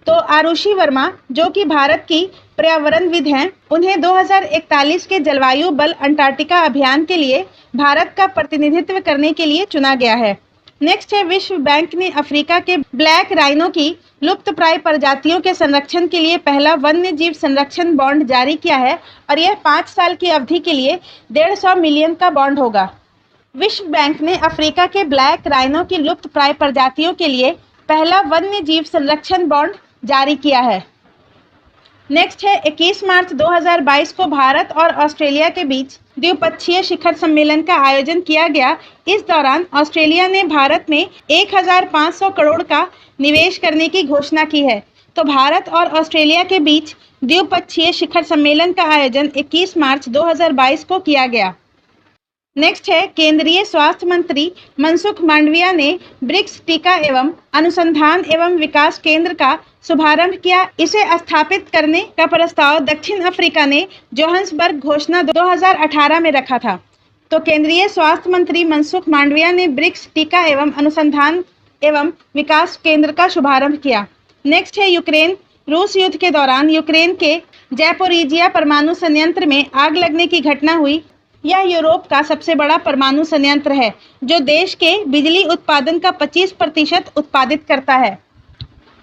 तो आरुषि वर्मा जो कि भारत की पर्यावरणविद हैं, उन्हें 2041 के जलवायु बल अंटार्कटिका अभियान के लिए भारत का प्रतिनिधित्व करने के लिए चुना गया है। नेक्स्ट है, विश्व बैंक ने अफ्रीका के ब्लैक राइनो की लुप्तप्राय प्रजातियों के संरक्षण के लिए पहला वन्य जीव संरक्षण बॉन्ड जारी किया है और यह 5 साल की अवधि के लिए 150 मिलियन का बॉन्ड होगा। विश्व बैंक ने अफ्रीका के ब्लैक राइनो की लुप्तप्राय प्रजातियों के लिए पहला वन्य जीव संरक्षण बॉन्ड जारी किया है। नेक्स्ट है, 21 मार्च 2022 को भारत और ऑस्ट्रेलिया के बीच द्विपक्षीय शिखर सम्मेलन का आयोजन किया गया। इस दौरान ऑस्ट्रेलिया ने भारत में 1500 करोड़ का निवेश करने की घोषणा की है। तो भारत और ऑस्ट्रेलिया के बीच द्विपक्षीय शिखर सम्मेलन का आयोजन 21 मार्च 2022 को किया गया। नेक्स्ट है, केंद्रीय स्वास्थ्य मंत्री मनसुख मांडविया ने ब्रिक्स टीका एवं अनुसंधान एवं विकास केंद्र का शुभारंभ किया। इसे स्थापित करने का प्रस्ताव दक्षिण अफ्रीका ने जोहान्सबर्ग घोषणा 2018 में रखा था। तो केंद्रीय स्वास्थ्य मंत्री मनसुख मांडविया ने ब्रिक्स टीका एवं अनुसंधान एवं विकास केंद्र का शुभारंभ किया। नेक्स्ट है, यूक्रेन रूस युद्ध के दौरान यूक्रेन के ज़ैपोरिजिया परमाणु संयंत्र में आग लगने की घटना हुई। यह यूरोप का सबसे बड़ा परमाणु संयंत्र है जो देश के बिजली उत्पादन का 25% उत्पादित करता है।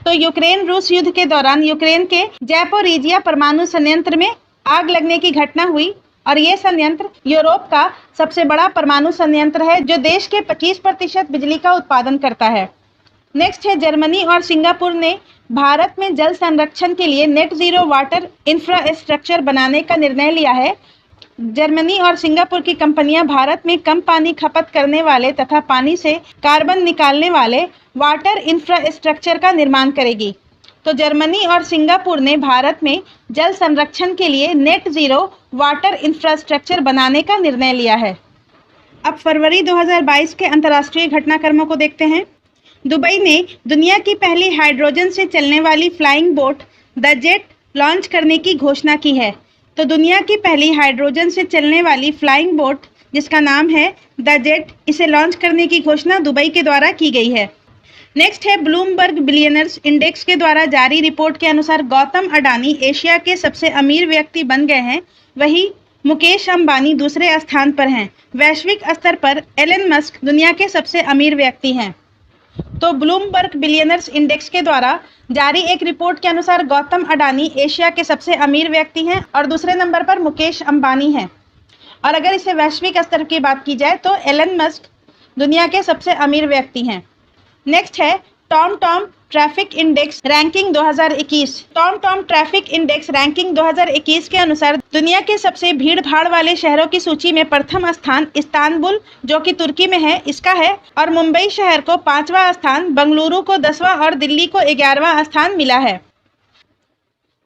तो यूक्रेन रूस युद्ध के दौरान यूक्रेन के ज़ैपोरिजिया परमाणु संयंत्र में आग लगने की घटना हुई और यह संयंत्र यूरोप का सबसे बड़ा परमाणु संयंत्र है जो देश के 25% बिजली का उत्पादन करता है। नेक्स्ट है, जर्मनी और सिंगापुर ने भारत में जल संरक्षण के लिए नेट जीरो वाटर इंफ्रास्ट्रक्चर बनाने का निर्णय लिया है। जर्मनी और सिंगापुर की कंपनियां भारत में कम पानी खपत करने वाले तथा पानी से कार्बन निकालने वाले वाटर इंफ्रास्ट्रक्चर का निर्माण करेगी। तो जर्मनी और सिंगापुर ने भारत में जल संरक्षण के लिए नेट जीरो वाटर इंफ्रास्ट्रक्चर बनाने का निर्णय लिया है। अब फरवरी 2022 के अंतर्राष्ट्रीय घटनाक्रमों को देखते हैं। दुबई ने दुनिया की पहली हाइड्रोजन से चलने वाली flying boat the jet launch करने की घोषणा की है। तो दुनिया की पहली हाइड्रोजन से चलने वाली फ्लाइंग बोट जिसका नाम है द जेट, इसे लॉन्च करने की घोषणा दुबई के द्वारा की गई है। नेक्स्ट है, ब्लूमबर्ग बिलियनर्स इंडेक्स के द्वारा जारी रिपोर्ट के अनुसार गौतम अडानी एशिया के सबसे अमीर व्यक्ति बन गए हैं, वही मुकेश अंबानी दूसरे स्थान पर हैं। वैश्विक स्तर पर एलन मस्क दुनिया के सबसे अमीर व्यक्ति हैं। तो ब्लूमबर्ग बिलियनर्स इंडेक्स के द्वारा जारी एक रिपोर्ट के अनुसार गौतम अडानी एशिया के सबसे अमीर व्यक्ति हैं और दूसरे नंबर पर मुकेश अंबानी हैं। और अगर इसे वैश्विक स्तर की बात की जाए तो एलन मस्क दुनिया के सबसे अमीर व्यक्ति हैं। नेक्स्ट है, Tom traffic index ranking 2021। Tom traffic index ranking 2021 के अनुसार दुनिया के सबसे भीड़ भाड़ वाले शहरों की सूची में प्रथम स्थान इस्तांबुल जो कि तुर्की में है इसका है और मुंबई शहर को 5वां स्थान, बेंगलुरु को 10वां और दिल्ली को 11वां स्थान मिला है।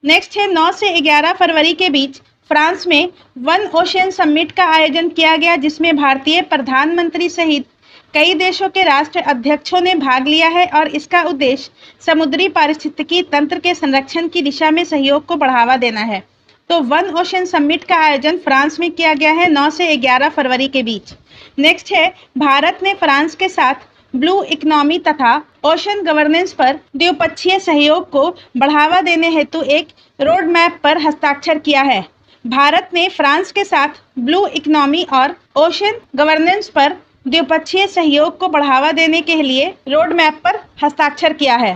नेक्स्ट है, 9 से 11 फरवरी के बीच फ्रांस में वन ओशन समिट का आयोजन किया गया जिसमें भारतीय प्रधानमंत्री सहित कई देशों के राष्ट्र अध्यक्षों ने भाग लिया है और इसका उद्देश्य समुद्री पारिस्थितिकी तंत्र के संरक्षण की दिशा में सहयोग को बढ़ावा देना है। तो वन ओशन समिट का आयोजन फ्रांस में किया गया है 9 से 11 फरवरी के बीच। नेक्स्ट है, भारत ने फ्रांस के साथ ब्लू इकोनॉमी तथा ओशन गवर्नेंस पर द्विपक्षीय सहयोग को बढ़ावा देने हेतु एक रोड मैप पर हस्ताक्षर किया है। भारत ने फ्रांस के साथ ब्लू इकोनॉमी और ओशन गवर्नेंस पर द्विपक्षीय सहयोग को बढ़ावा देने के लिए रोड मैप पर हस्ताक्षर किया है।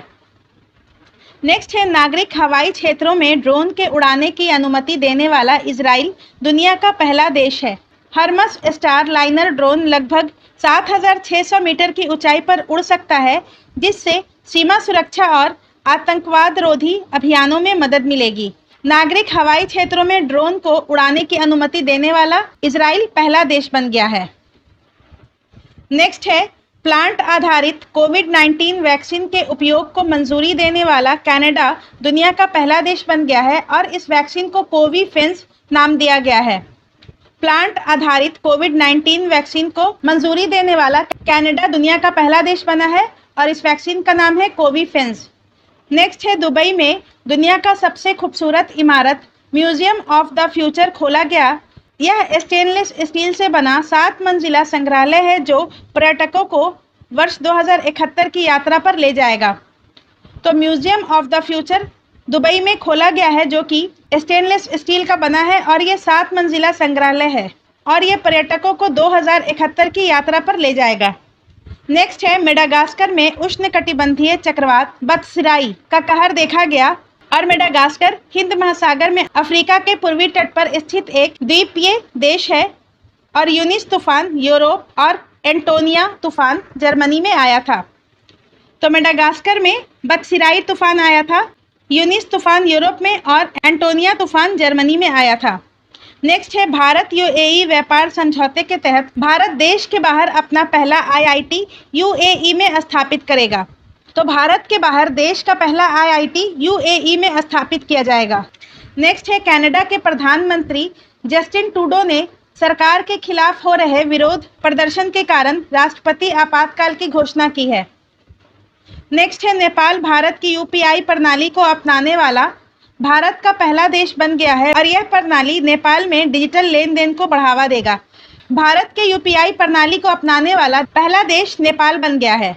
नेक्स्ट है, नागरिक हवाई क्षेत्रों में ड्रोन के उड़ाने की अनुमति देने वाला इजराइल दुनिया का पहला देश है। हर्मस स्टार लाइनर ड्रोन लगभग 7,600 मीटर की ऊंचाई पर उड़ सकता है जिससे सीमा सुरक्षा और आतंकवाद रोधी अभियानों में मदद मिलेगी। नागरिक हवाई क्षेत्रों में ड्रोन को उड़ाने की अनुमति देने वाला इजराइल पहला देश बन गया है। नेक्स्ट है, प्लांट आधारित कोविड-19 वैक्सीन के उपयोग को मंजूरी देने वाला कनाडा दुनिया का पहला देश बन गया है और इस वैक्सीन को कोविफेंस नाम दिया गया है। प्लांट आधारित कोविड-19 वैक्सीन को मंजूरी देने वाला कनाडा दुनिया का पहला देश बना है और इस वैक्सीन का नाम है कोविफेंस। नेक्स्ट है, दुबई में दुनिया का सबसे खूबसूरत इमारत म्यूजियम ऑफ द फ्यूचर खोला गया। यह स्टेनलेस स्टील से बना 7 मंजिला संग्रहालय है जो पर्यटकों को वर्ष 2071 की यात्रा पर ले जाएगा। तो museum of the future Dubai में खोला गया है जो कि स्टेनलेस स्टील का बना है और ये 7 मंजिला संग्रहालय है और ये पर्यटकों को 2071 की यात्रा पर ले जाएगा। नेक्स्ट है मेडागास्कर में उष्णकटिबंधीय चक्रवात बत्सिराई का कहर देखा गया और मेडागास्कर हिंद महासागर में अफ्रीका के पूर्वी तट पर स्थित एक द्वीपीय देश है और यूनिस तूफान यूरोप और एंटोनिया तूफान जर्मनी में आया था। तो मेडागास्कर में बत्सिराई तूफान आया था, यूनिस तूफान यूरोप में और एंटोनिया तूफान जर्मनी में आया था। नेक्स्ट है भारत यूएई व्यापार समझौते के तहत भारत देश के बाहर अपना पहला आईआईटी यूएई में स्थापित करेगा। तो भारत के बाहर देश का पहला आईआईटी यूएई में स्थापित किया जाएगा। नेक्स्ट है कनाडा के प्रधानमंत्री जस्टिन ट्रूडो ने सरकार के खिलाफ हो रहे विरोध प्रदर्शन के कारण राष्ट्रपति आपातकाल की घोषणा की है। नेक्स्ट है नेपाल भारत की यूपीआई प्रणाली को अपनाने वाला भारत का पहला देश बन गया है और यह प्रणाली नेपाल में डिजिटल लेन देन को बढ़ावा देगा। भारत के यूपीआई प्रणाली को अपनाने वाला पहला देश नेपाल बन गया है।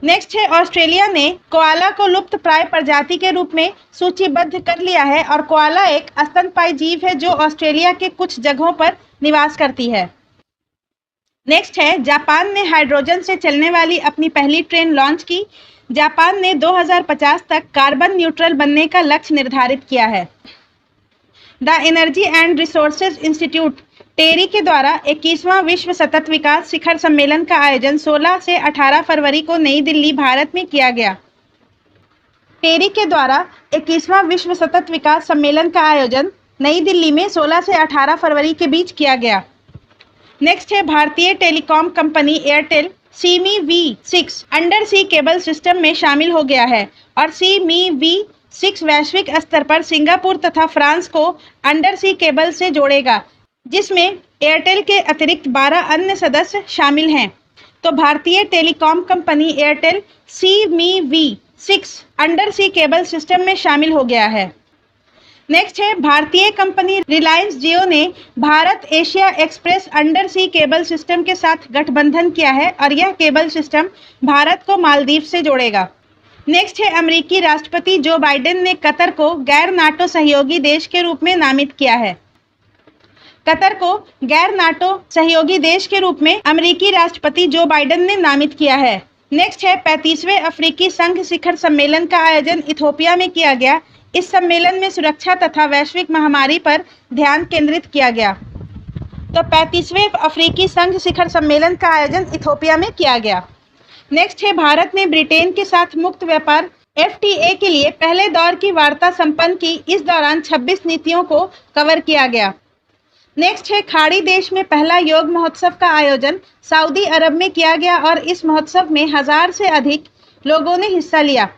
नेक्स्ट है ऑस्ट्रेलिया ने कोआला को लुप्त प्राय प्रजाति के रूप में सूचीबद्ध कर लिया है और कोआला एक स्तनपायी जीव है जो ऑस्ट्रेलिया के कुछ जगहों पर निवास करती है। नेक्स्ट है जापान ने हाइड्रोजन से चलने वाली अपनी पहली ट्रेन लॉन्च की। जापान ने 2050 तक कार्बन न्यूट्रल बनने का लक्ष्य निर्धारित किया है। The Energy and Resources Institute TERI के द्वारा 21वां विश्व सतत विकास शिखर सम्मेलन का आयोजन 16 से 18 फरवरी को नई दिल्ली भारत में किया गया। टेरी के द्वारा 21वां विश्व सतत विकास सम्मेलन का आयोजन नई दिल्ली में 16 से 18 फरवरी के बीच किया गया। नेक्स्ट है भारतीय telecom company Airtel SEA ME V6 under sea cable system में शामिल हो गया है और सीमी V6 वैश्विक स्तर पर सिंगापुर तथा फ्रांस को अंडर सी केबल से जोड़ेगा, जिसमें एयरटेल के अतिरिक्त 12 अन्य सदस्य शामिल हैं। तो भारतीय telecom company Airtel SEA ME V6 under sea cable system में शामिल हो गया है। नेक्स्ट है भारतीय कंपनी रिलायंस जियो ने Bharat Asia express under sea cable system के साथ गठबंधन किया है और यह केबल सिस्टम भारत को मालदीव से जोड़ेगा। नेक्स्ट है अमेरिकी राष्ट्रपति जो बाइडेन ने कतर को गैर नाटो सहयोगी देश के रूप में नामित किया है। कतर को गैर नाटो सहयोगी देश के रूप में अमेरिकी राष्ट्रपति जो बाइडेन ने नामित किया है। नेक्स्ट है 35वें अफ्रीकी संघ शिखर सम्मेलन का आयोजन इथियोपिया में किया गया। इस सम्मेलन में सुरक्षा तथा वैश्विक महामारी पर ध्यान केंद्रित किया गया। तो 35वें अफ्रीकी संघ शिखर सम्मेलन का आयोजन इथियोपिया में किया गया। नेक्स्ट है भारत ने ब्रिटेन के साथ मुक्त व्यापार FTA के लिए पहले दौर की वार्ता संपन्न की। इस दौरान 26 नीतियों को कवर किया गया। नेक्स्ट है खाड़ी देश में पहला योग महोत्सव का आयोजन सऊदी अरब में किया गया और इस महोत्सव में 1000 से अधिक लोगों ने हिस्सा लिया।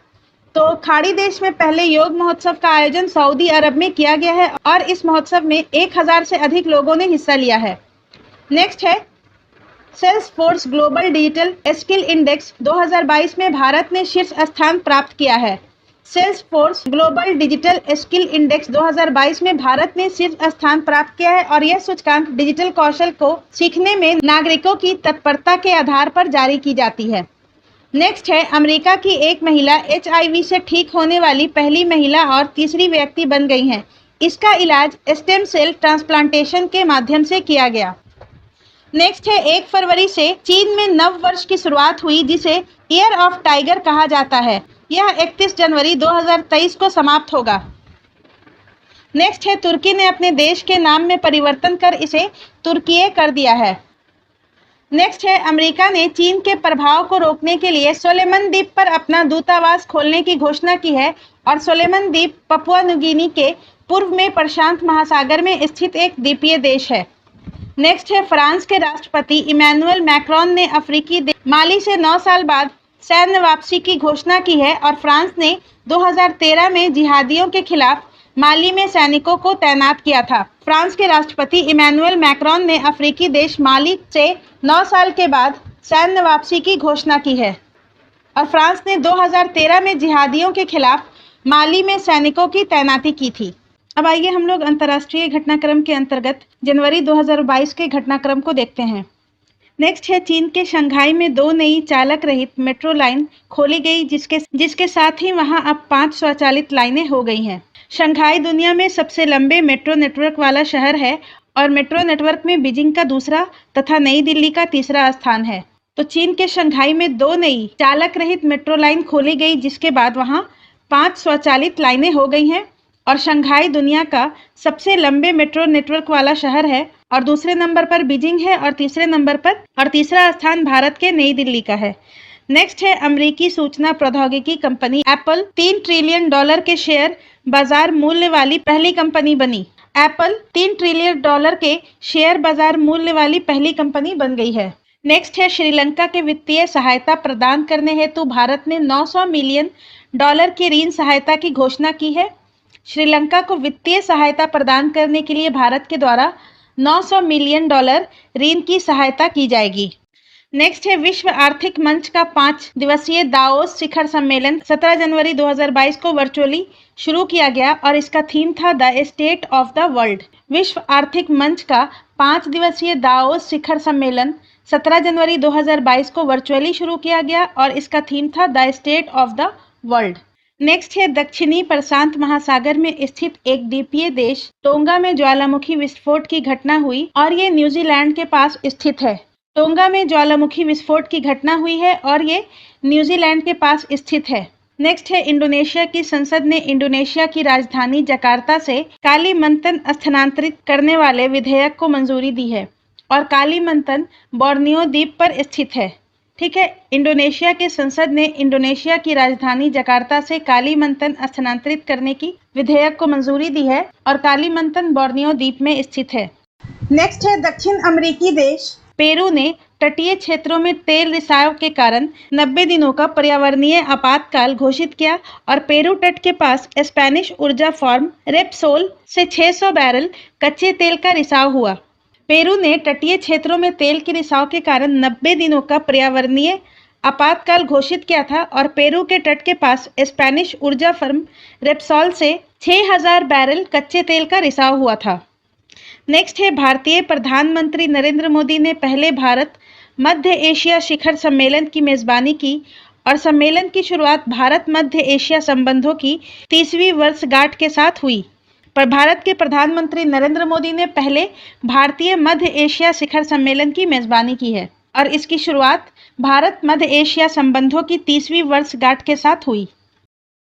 तो खाड़ी देश में पहले योग महोत्सव का आयोजन सऊदी अरब में किया गया है और इस महोत्सव में 1000 से अधिक लोगों ने हिस्सा लिया है। नेक्स्ट है Salesforce global digital skill index 2022 में भारत ने शीर्ष स्थान प्राप्त किया है। Salesforce global digital skill index 2022 में भारत ने शीर्ष स्थान प्राप्त किया है और यह सूचकांक डिजिटल कौशल को सीखने में नागरिकों की तत्परता के आधार पर जारी की जाती है। नेक्स्ट है अमेरिका की एक महिला HIV से ठीक होने वाली पहली महिला और तीसरी व्यक्ति बन गई हैं। इसका इलाज स्टेम सेल ट्रांसप्लांटेशन के माध्यम से किया गया। नेक्स्ट है 1 फरवरी से चीन में नव वर्ष की शुरुआत हुई जिसे ईयर ऑफ टाइगर कहा जाता है। यह 31 जनवरी 2023 को समाप्त होगा। नेक्स्ट है तुर्की ने अपने देश के नाम में परिवर्तन कर इसे तुर्कीये कर दिया है। नेक्स्ट है अमेरिका ने चीन के प्रभाव को रोकने के लिए सोलेमन द्वीप पर अपना दूतावास खोलने की घोषणा की है और सोलेमन द्वीप पपुआ न्यूगिनी के पूर्व में प्रशांत महासागर में स्थित एक द्वीपीय देश है। नेक्स्ट है फ्रांस के राष्ट्रपति इमैनुअल मैक्रोन ने अफ्रीकी माली से 9 साल बाद सैन्य वापसी की घोषणा की है और फ्रांस ने 2013 में जिहादियों के खिलाफ माली में सैनिकों को तैनात किया था। फ्रांस के राष्ट्रपति इमैनुअल मैक्रोन ने अफ्रीकी देश माली से 9 साल के बाद सैन्य वापसी की घोषणा की है और फ्रांस ने 2013 में जिहादियों के खिलाफ माली में सैनिकों की तैनाती की थी। अब आइए हम लोग अंतर्राष्ट्रीय घटनाक्रम के अंतर्गत जनवरी 2022 के घटनाक्रम को देखते हैं। नेक्स्ट है चीन के शंघाई में 2 नई चालक रहित मेट्रो लाइन खोली गई जिसके साथ ही वहां अब 5 स्वचालित लाइनें हो गई हैं। शंघाई दुनिया में सबसे लंबे मेट्रो नेटवर्क वाला शहर है और मेट्रो नेटवर्क में बीजिंग का दूसरा तथा नई दिल्ली का तीसरा स्थान है। तो चीन के शंघाई में 2 नई चालक रहित मेट्रो लाइन खोली गई, जिसके बाद वहां 5 स्वचालित लाइनें हो गई हैं और शंघाई दुनिया का सबसे लंबे मेट्रो नेटवर्क वाला शहर है। और दूसरे नंबर पर बीजिंग है और तीसरा स्थान भारत के नई दिल्ली का है। नेक्स्ट है अमेरिकी सूचना प्रौद्योगिकी कंपनी एप्पल $3 ट्रिलियन के शेयर बाजार मूल्य वाली पहली कंपनी बनी। एप्पल $3 ट्रिलियन के शेयर बाजार मूल्य वाली पहली कंपनी बन गई है। नेक्स्ट है श्रीलंका के वित्तीय सहायता प्रदान करने हेतु भारत ने $900 मिलियन की ऋण सहायता की घोषणा की है। श्रीलंका को वित्तीय सहायता प्रदान करने के लिए भारत के द्वारा $900 मिलियन ऋण की सहायता की जाएगी। नेक्स्ट है विश्व आर्थिक मंच का 5 दिवसीय दाओस शिखर सम्मेलन 17 जनवरी 2022 को वर्चुअली शुरू किया गया और इसका थीम था the state of the world. विश्व आर्थिक मंच का 5 दिवसीय दाओस शिखर सम्मेलन 17 जनवरी 2022 को वर्चुअली शुरू किया गया और इसका थीम था the state of the world. Next है दक्षिणी प्रशांत महासागर में स्थित एक द्वीपीय देश टोंगा में ज्वालामुखी विस्फोट की घटना हुई और ये न्यूजीलैंड के पास स्थित है। टोंगा में ज्वालामुखी विस्फोट की घटना हुई है और ये न्यूजीलैंड के पास स्थित है। नेक्स्ट है इंडोनेशिया की संसद ने इंडोनेशिया की राजधानी जकार्ता से कालीमंतन स्थानांतरित करने वाले विधेयक को मंजूरी दी है और कालीमंतन बोर्नियो द्वीप पर स्थित है। ठीक है, इंडोनेशिया के संसद ने इंडोनेशिया की राजधानी जकार्ता से कालीमंतन स्थानांतरित करने की विधेयक को मंजूरी दी है और कालीमंतन बोर्नियो द्वीप में स्थित है। नेक्स्ट है दक्षिण अमेरिकी देश पेरू ने तटीय क्षेत्रों में तेल रिसाव के कारण 90 दिनों का पर्यावरणीय आपातकाल घोषित किया और पेरू तट के पास स्पेनिश ऊर्जा फर्म रेपसोल से 600 बैरल कच्चे तेल का रिसाव हुआ। पेरू ने तटीय क्षेत्रों में तेल के रिसाव के कारण 90 दिनों का पर्यावरणीय आपातकाल घोषित किया था और पेरू के तट के पास स्पेनिश ऊर्जा फर्म रेपसोल से 6000 बैरल कच्चे तेल का रिसाव हुआ था। नेक्स्ट है भारतीय प्रधानमंत्री नरेंद्र मोदी ने पहले भारत मध्य एशिया शिखर सम्मेलन की मेजबानी की और सम्मेलन की शुरुआत भारत मध्य एशिया संबंधों की 30वीं वर्षगांठ के साथ हुई। पर भारत के प्रधानमंत्री नरेंद्र मोदी ने पहले भारतीय मध्य एशिया शिखर सम्मेलन की मेजबानी की है और इसकी शुरुआत भारत मध्य एशिया संबंधों की 30वीं वर्षगांठ के साथ हुई।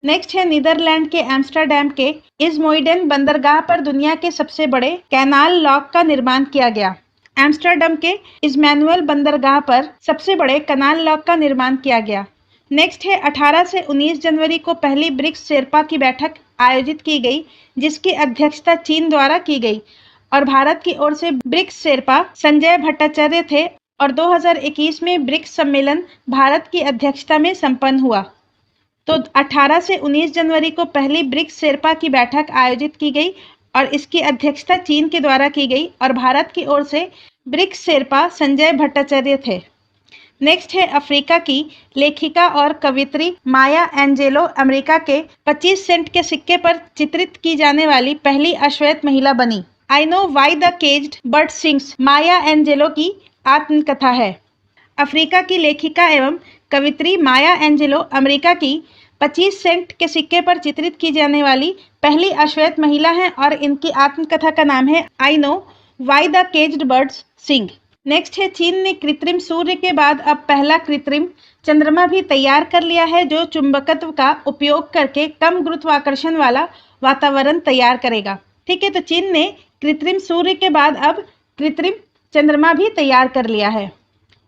नेक्स्ट है नीदरलैंड के एम्स्टरडैम के इज़मुइडेन बंदरगाह पर दुनिया के सबसे बड़े कैनाल लॉक का निर्माण किया गया। एम्स्टरडैम के इज़मैनुअल बंदरगाह पर सबसे बड़े कैनाल लॉक का निर्माण किया गया। नेक्स्ट है 18 से 19 जनवरी को पहली ब्रिक्स शेर्पा की बैठक आयोजित की गई, जिसकी अध्यक्षता चीन द्वारा की गई और भारत की ओर से ब्रिक्स शेर्पा संजय भट्टाचार्य थे और 2021 में ब्रिक्स सम्मेलन भारत की अध्यक्षता में संपन्न हुआ। तो 18 से 19 जनवरी को पहली ब्रिक्स शेर्पा की बैठक आयोजित की गई और इसकी अध्यक्षता चीन के द्वारा की गई और भारत की ओर से ब्रिक्स शेर्पा संजय भट्टाचार्य थे। नेक्स्ट है अफ्रीका की लेखिका और कवियत्री माया एंजेलो अमेरिका के 25 सेंट के सिक्के पर चित्रित की जाने वाली पहली अश्वेत महिला बनी। आई know why the caged bird sings Maya Angelo की आत्मकथा है। अफ्रीका की लेखिका एवं कवियत्री माया एंजेलो अमेरिका की 25 सेंट के सिक्के पर चित्रित की जाने वाली पहली अश्वेत महिला हैं और इनकी आत्मकथा का नाम है I know why the caged birds sing. Next है चीन ने कृत्रिम सूर्य के बाद अब पहला कृत्रिम चंद्रमा भी तैयार कर लिया है, जो चुंबकत्व का उपयोग करके कम गुरुत्वाकर्षण वाला वातावरण तैयार करेगा। ठीक है, तो चीन ने कृत्रिम सूर्य के बाद अब कृत्रिम चंद्रमा भी तैयार कर लिया है।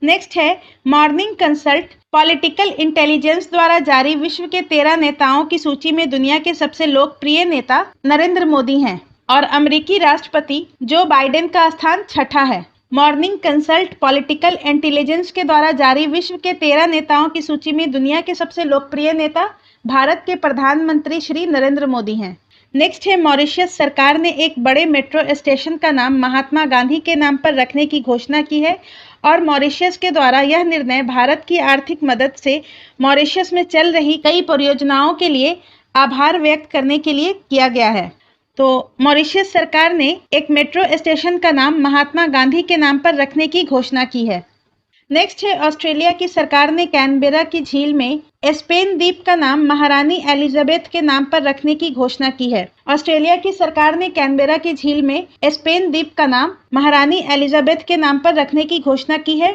नेक्स्ट है मॉर्निंग कंसल्ट पॉलिटिकल इंटेलिजेंस द्वारा जारी विश्व के 13 नेताओं की सूची में दुनिया के सबसे लोकप्रिय नेता नरेंद्र मोदी हैं और अमेरिकी राष्ट्रपति जो बाइडेन का स्थान 6ठा है। मॉर्निंग कंसल्ट पॉलिटिकल इंटेलिजेंस के द्वारा जारी विश्व के 13 नेताओं की सूची में दुनिया के सबसे लोकप्रिय नेता भारत के प्रधानमंत्री श्री नरेंद्र मोदी हैं। नेक्स्ट है मॉरिशस सरकार ने एक बड़े मेट्रो स्टेशन का नाम महात्मा गांधी के नाम पर रखने की घोषणा की है और मॉरिशस के द्वारा यह निर्णय भारत की आर्थिक मदद से मॉरिशस में चल रही कई परियोजनाओं के लिए आभार व्यक्त करने के लिए किया गया है। तो मॉरिशस सरकार ने एक मेट्रो स्टेशन का नाम महात्मा गांधी के नाम पर रखने की घोषणा की है। नेक्स्ट है ऑस्ट्रेलिया की सरकार ने कैनबेरा की झील में स्पेन द्वीप का नाम महारानी एलिजाबेथ के नाम पर रखने की घोषणा की है। ऑस्ट्रेलिया की सरकार ने कैनबेरा की झील में स्पेन द्वीप का नाम महारानी एलिजाबेथ के नाम पर रखने की घोषणा की है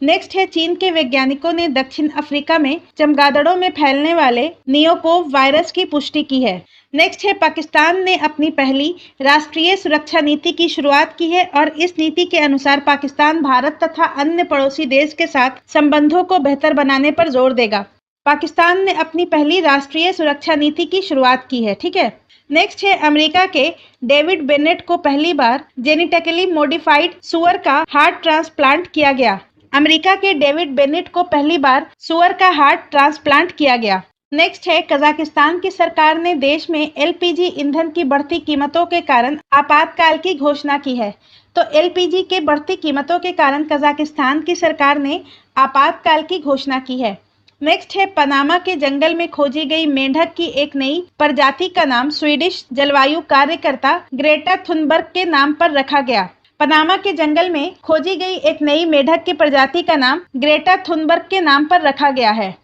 नेक्स्ट है चीन के वैज्ञानिकों ने दक्षिण अफ्रीका में चमगादड़ों में फैलने वाले नियोकोव वायरस की पुष्टि की है। नेक्स्ट है पाकिस्तान ने अपनी पहली राष्ट्रीय सुरक्षा नीति की शुरुआत की है और इस नीति के अनुसार पाकिस्तान भारत तथा अन्य पड़ोसी देश के साथ संबंधों को बेहतर बनाने पर जोर देगा। पाकिस्तान ने अपनी पहली राष्ट्रीय सुरक्षा नीति की शुरुआत की है। ठीक है। नेक्स्ट है अमेरिका के डेविड बेनेट को पहली बार जेनेटिकली मॉडिफाइड सुअर का हार्ट ट्रांसप्लांट किया गया। अमेरिका के डेविड बेनेट को पहली बार सुअर का हार्ट ट्रांसप्लांट किया गया। नेक्स्ट है कजाकिस्तान की सरकार ने देश में एलपीजी ईंधन की बढ़ती कीमतों के कारण आपातकाल की घोषणा की है। तो एलपीजी के बढ़ती कीमतों के कारण कजाकिस्तान की सरकार ने आपातकाल की घोषणा की है। नेक्स्ट है पनामा के जंगल में खोजी गई मेंढक की एक नई प्रजाति का नाम स्वीडिश जलवायु कार्यकर्ता ग्रेटा थुनबर्ग के नाम पर रखा गया। पनामा के जंगल में खोजी गई एक नई मेंढक की प्रजाति का नाम ग्रेटा थुनबर्ग के नाम पर रखा गया है।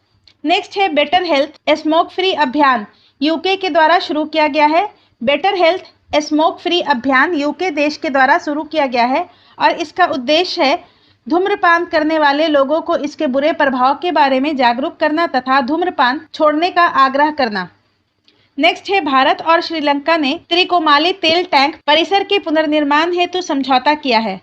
नेक्स्ट है बेटर हेल्थ स्मोक फ्री अभियान यूके के द्वारा शुरू किया गया है। बेटर हेल्थ स्मोक फ्री अभियान यूके देश के द्वारा शुरू किया गया है और इसका उद्देश्य है धूम्रपान करने वाले लोगों को इसके बुरे प्रभाव के बारे में जागरूक करना तथा धूम्रपान छोड़ने का आग्रह करना। नेक्स्ट है भारत और श्रीलंका ने त्रिकोमाली तेल टैंक परिसर के पुनर्निर्माण हेतु समझौता किया है।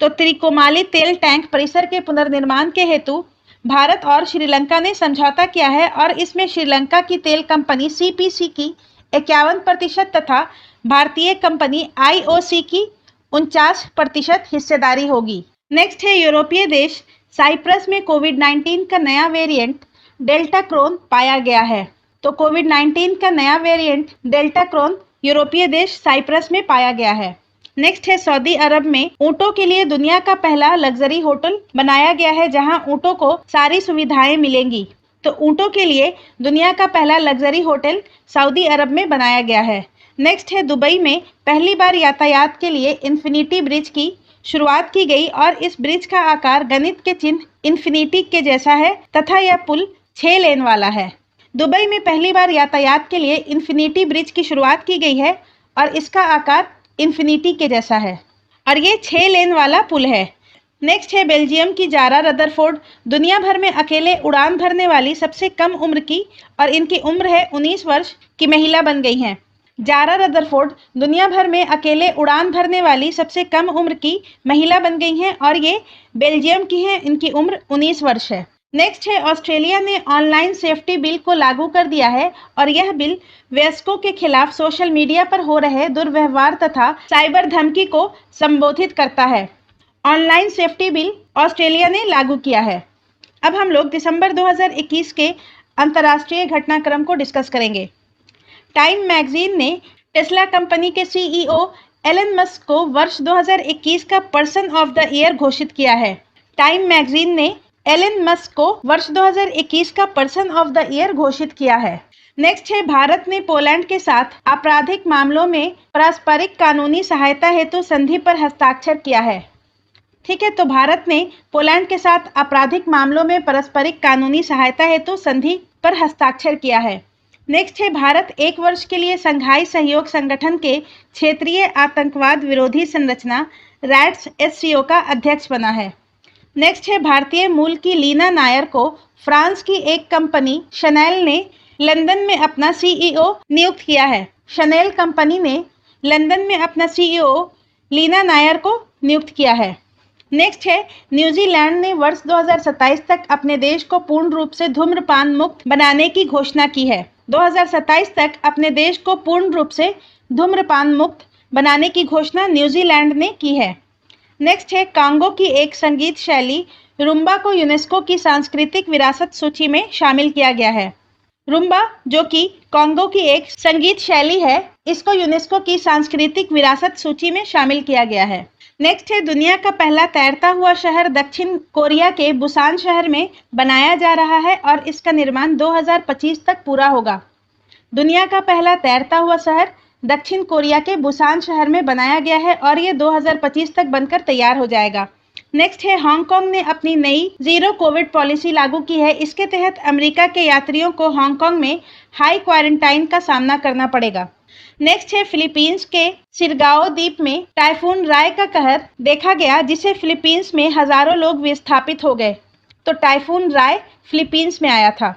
तो त्रिकोमाली तेल टैंक परिसर के पुनर्निर्माण के हेतु भारत और श्रीलंका ने समझौता किया है और इसमें श्रीलंका की तेल कंपनी सीपीसी की 51% तथा भारतीय कंपनी आईओसी की 49% हिस्सेदारी होगी। नेक्स्ट है यूरोपीय देश साइप्रस में कोविड-19 का नया वेरिएंट डेल्टा क्रोन पाया गया है। तो कोविड-19 का नया वेरिएंट डेल्टा क्रोन यूरोपीय देश साइप्रस में पाया गया है। नेक्स्ट है सऊदी अरब में ऊंटों के लिए दुनिया का पहला लग्जरी होटल बनाया गया है जहां ऊंटों को सारी सुविधाएं मिलेंगी। तो ऊंटों के लिए दुनिया का पहला लग्जरी होटल सऊदी अरब में बनाया गया है। नेक्स्ट है दुबई में पहली बार यातायात के लिए इन्फिनिटी ब्रिज की शुरुआत की गई और इस ब्रिज का आकार गणित के चिन्ह इन्फिनिटी के जैसा है तथा यह पुल 6 लेन वाला है। दुबई में पहली बार यातायात के लिए इन्फिनिटी ब्रिज की शुरुआत की गई है और इसका आकार इन्फिनिटी के जैसा है और ये 6 लेन वाला पुल है। नेक्स्ट है बेल्जियम की जारा रदरफोर्ड दुनिया भर में अकेले उड़ान भरने वाली सबसे कम उम्र की और इनकी उम्र है 19 वर्ष की महिला बन गई हैं। जारा रदरफोर्ड दुनिया भर में अकेले उड़ान भरने वाली सबसे कम उम्र की महिला बन गई हैं और ये बेल्जियम की हैं। इनकी उम्र 19 वर्ष है। नेक्स्ट है ऑस्ट्रेलिया ने ऑनलाइन सेफ्टी बिल को लागू कर दिया है और यह बिल वयस्कों के खिलाफ सोशल मीडिया पर हो रहे दुर्व्यवहार तथा साइबर धमकी को संबोधित करता है। ऑनलाइन सेफ्टी बिल ऑस्ट्रेलिया ने लागू किया है। अब हम लोग दिसंबर 2021 के अंतर्राष्ट्रीय घटनाक्रम को डिस्कस करेंगे। टाइम मैगजीन ने टेस्ला कंपनी के सीईओ एलन मस्क को वर्ष 2021 का पर्सन ऑफ द ईयर घोषित किया है। टाइम मैगजीन ने एलन मस्क को वर्ष 2021 का पर्सन ऑफ द ईयर घोषित किया है। नेक्स्ट है भारत ने पोलैंड के साथ आपराधिक मामलों में पारस्परिक कानूनी सहायता हेतु संधि पर हस्ताक्षर किया है। ठीक है, तो भारत ने पोलैंड के साथ आपराधिक मामलों में पारस्परिक कानूनी सहायता हेतु संधि पर हस्ताक्षर किया है। नेक्स्ट है भारत 1 वर्ष के लिए संघाई सहयोग संगठन के क्षेत्रीय आतंकवाद विरोधी संरचना रैट्स एससीओ का अध्यक्ष बना है। नेक्स्ट है भारतीय मूल की लीना नायर को फ्रांस की एक कंपनी शनेल ने लंदन में अपना सीईओ नियुक्त किया है। शनेल कंपनी ने लंदन में अपना सीईओ लीना नायर को नियुक्त किया है। नेक्स्ट है न्यूजीलैंड ने वर्ष 2027 तक अपने देश को पूर्ण रूप से धूम्रपान मुक्त बनाने की घोषणा की है। 2027 तक अपने देश को पूर्ण रूप से धूम्रपान मुक्त बनाने की घोषणा न्यूजीलैंड ने की है। नेक्स्ट है कांगो की एक संगीत शैली रुम्बा को यूनेस्को की सांस्कृतिक विरासत सूची में शामिल किया गया है। रुम्बा जो कि कांगो की एक संगीत शैली है, इसको यूनेस्को की सांस्कृतिक विरासत सूची में शामिल किया गया है। नेक्स्ट है दुनिया का पहला तैरता हुआ शहर दक्षिण कोरिया के बुसान शहर में बनाया जा रहा है और इसका निर्माण 2025 तक पूरा होगा। दुनिया का पहला तैरता हुआ शहर दक्षिण कोरिया के बुसान शहर में बनाया गया है और ये 2025 तक बनकर तैयार हो जाएगा। नेक्स्ट है हांगकांग ने अपनी नई जीरो कोविड पॉलिसी लागू की है। इसके तहत अमेरिका के यात्रियों को हांगकांग में हाई क्वारंटाइन का सामना करना पड़ेगा। नेक्स्ट है फिलीपींस के सिरगाओ द्वीप में टाइफून राय का कहर देखा गया, जिससे फिलीपींस में हजारों लोग विस्थापित हो गए। तो टाइफून राय फिलीपींस में आया था।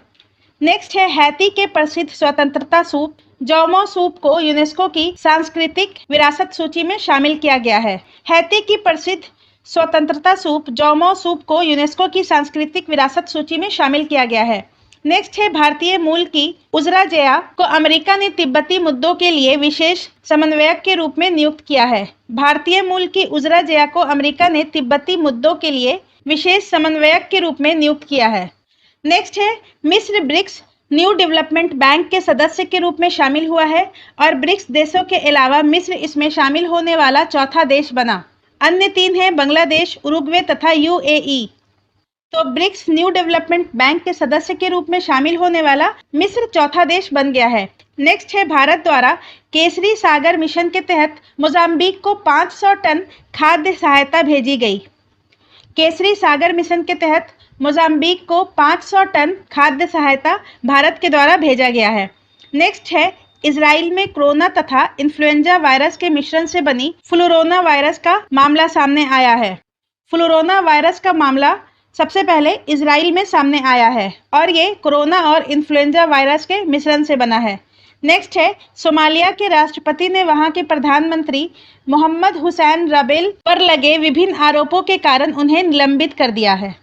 नेक्स्ट है हैती के प्रसिद्ध स्वतंत्रता सूप जोमो सूप को यूनेस्को की सांस्कृतिक विरासत सूची में शामिल किया गया है। हैती की प्रसिद्ध स्वतंत्रता सूप जोमो सूप को यूनेस्को की सांस्कृतिक विरासत सूची में शामिल किया गया है। नेक्स्ट है भारतीय मूल की उजरा जया को अमेरिका ने तिब्बती मुद्दों के लिए विशेष समन्वयक के रूप में नियुक्त किया है। भारतीय मूल की उजरा जया को अमेरिका ने तिब्बती मुद्दों के लिए विशेष समन्वयक के रूप में नियुक्त किया है। नेक्स्ट है मिस्र ब्रिक्स न्यू डेवलपमेंट बैंक के सदस्य के रूप में शामिल हुआ है और ब्रिक्स देशों के अलावा मिस्र इसमें शामिल होने वाला चौथा देश बना। अन्य तीन हैं बांग्लादेश, उरुग्वे तथा यूएई। तो ब्रिक्स न्यू डेवलपमेंट बैंक के सदस्य के रूप में शामिल होने वाला मिस्र चौथा देश बन गया है। नेक्स्ट है भारत द्वारा केसरी सागर मिशन के तहत मोजाम्बिक को 500 टन खाद्य सहायता भेजी गई। केसरी सागर मिशन के तहत मोजाम्बिक को 500 टन खाद्य सहायता भारत के द्वारा भेजा गया है। नेक्स्ट है इजराइल में कोरोना तथा इन्फ्लुएंजा वायरस के मिश्रण से बनी फ्लूरोना वायरस का मामला सामने आया है। फ्लूरोना वायरस का मामला सबसे पहले इजराइल में सामने आया है और ये कोरोना और इन्फ्लुएंजा वायरस के मिश्रण से बना है। नेक्स्ट है सोमालिया के राष्ट्रपति ने वहां के प्रधानमंत्री मोहम्मद हुसैन रबेल पर लगे विभिन्न आरोपों के कारण उन्हें निलंबित कर दिया है।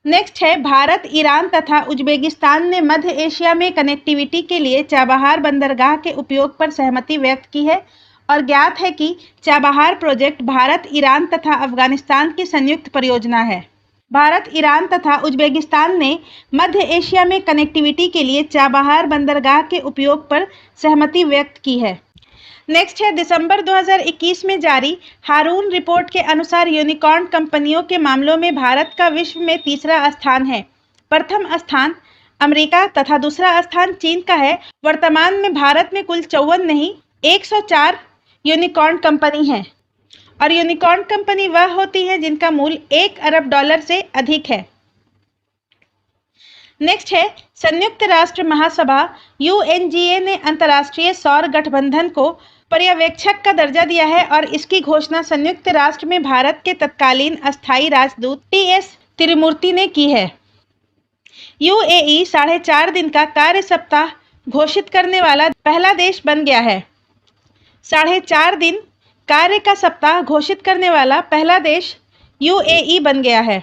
नेक्स्ट है भारत, ईरान तथा उज्बेकिस्तान ने मध्य एशिया में कनेक्टिविटी के लिए चाबहार बंदरगाह के उपयोग पर सहमति व्यक्त की है और ज्ञात है कि चाबहार प्रोजेक्ट भारत, ईरान तथा अफगानिस्तान की संयुक्त परियोजना है। भारत, ईरान तथा उज्बेकिस्तान ने मध्य एशिया में कनेक्टिविटी के लिए चाबहार बंदरगाह के उपयोग पर सहमति व्यक्त की है। नेक्स्ट है दिसंबर 2021 में जारी हारून रिपोर्ट के अनुसार यूनिकॉर्न कंपनियों के मामलों में भारत का विश्व में तीसरा स्थान है। प्रथम स्थान अमेरिका तथा दूसरा स्थान चीन का है। वर्तमान में भारत में कुल 54 नहीं 104 यूनिकॉर्न कंपनी है और यूनिकॉर्न कंपनी वह होती है जिनका मूल्य $1 अरब से अधिक है। नेक्स्ट है संयुक्त राष्ट्र महासभा UNGA ने अंतर्राष्ट्रीय सौर गठबंधन को पर्यवेक्षक का दर्जा दिया है और इसकी घोषणा संयुक्त राष्ट्र में भारत के तत्कालीन अस्थायी राजदूत TS तिरुमूर्ति ने की है। UAE 4.5 दिन का कार्य सप्ताह घोषित करने वाला पहला देश बन गया है। 4.5 दिन कार्य का सप्ताह घोषित करने वाला पहला देश UAE बन गया है।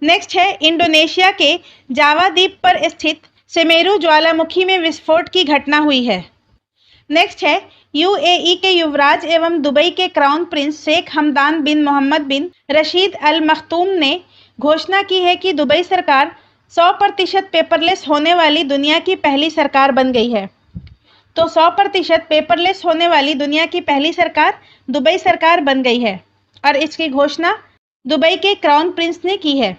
नेक्स्ट है इंडोनेशिया के जावा द्वीप पर स्थित सेमेरू ज्वालामुखी में विस्फोट की घटना हुई है। नेक्स्ट है UAE के युवराज एवं दुबई के क्राउन प्रिंस शेख हमदान बिन मोहम्मद बिन रशीद अल मखतूम ने घोषणा की है कि दुबई सरकार 100% पेपरलेस होने वाली दुनिया की पहली सरकार बन गई है। तो 100% पेपरलेस होने वाली दुनिया की पहली सरकार दुबई सरकार बन गई है और इसकी घोषणा दुबई के क्राउन प्रिंस ने की है।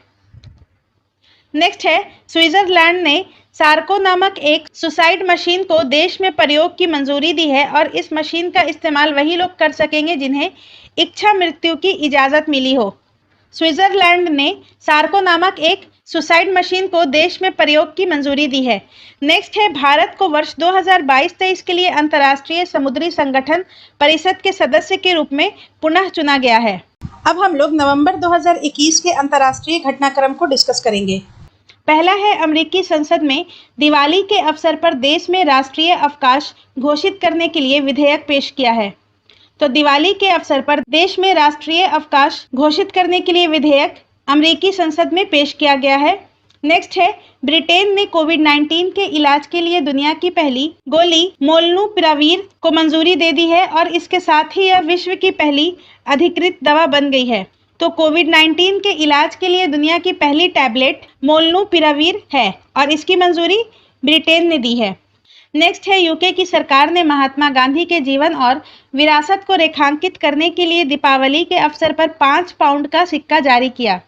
नेक्स्ट है स्विट्जरलैंड ने सार्को नामक एक सुसाइड मशीन को देश में प्रयोग की मंजूरी दी है और इस मशीन का इस्तेमाल वही लोग कर सकेंगे जिन्हें इच्छा मृत्यु की इजाज़त मिली हो। स्विट्जरलैंड ने सार्को नामक एक सुसाइड मशीन को देश में प्रयोग की मंजूरी दी है। नेक्स्ट है भारत को वर्ष 2022-23 के लिए अंतर्राष्ट्रीय समुद्री संगठन परिषद के सदस्य के रूप में पुनः चुना गया है। अब हम लोग नवंबर 2021 के अंतर्राष्ट्रीय घटनाक्रम को डिस्कस करेंगे। पहला है अमेरिकी संसद में दिवाली के अवसर पर देश में राष्ट्रीय अवकाश घोषित करने के लिए विधेयक पेश किया है। तो दिवाली के अवसर पर देश में राष्ट्रीय अवकाश घोषित करने के लिए विधेयक अमेरिकी संसद में पेश किया गया है। नेक्स्ट है ब्रिटेन ने कोविड-19 के इलाज के लिए दुनिया की पहली गोली मोलनूपिरावीर को मंजूरी दे दी है और इसके साथ ही यह विश्व की पहली अधिकृत दवा बन गई है। तो कोविड-19 के इलाज के लिए दुनिया की पहली टैबलेट मोलनूपिरावीर है और इसकी मंजूरी ब्रिटेन ने दी है। नेक्स्ट है यूके की सरकार ने महात्मा गांधी के जीवन और विरासत को रेखांकित करने के लिए दीपावली के अवसर पर 5 पाउंड का सिक्का जारी किया।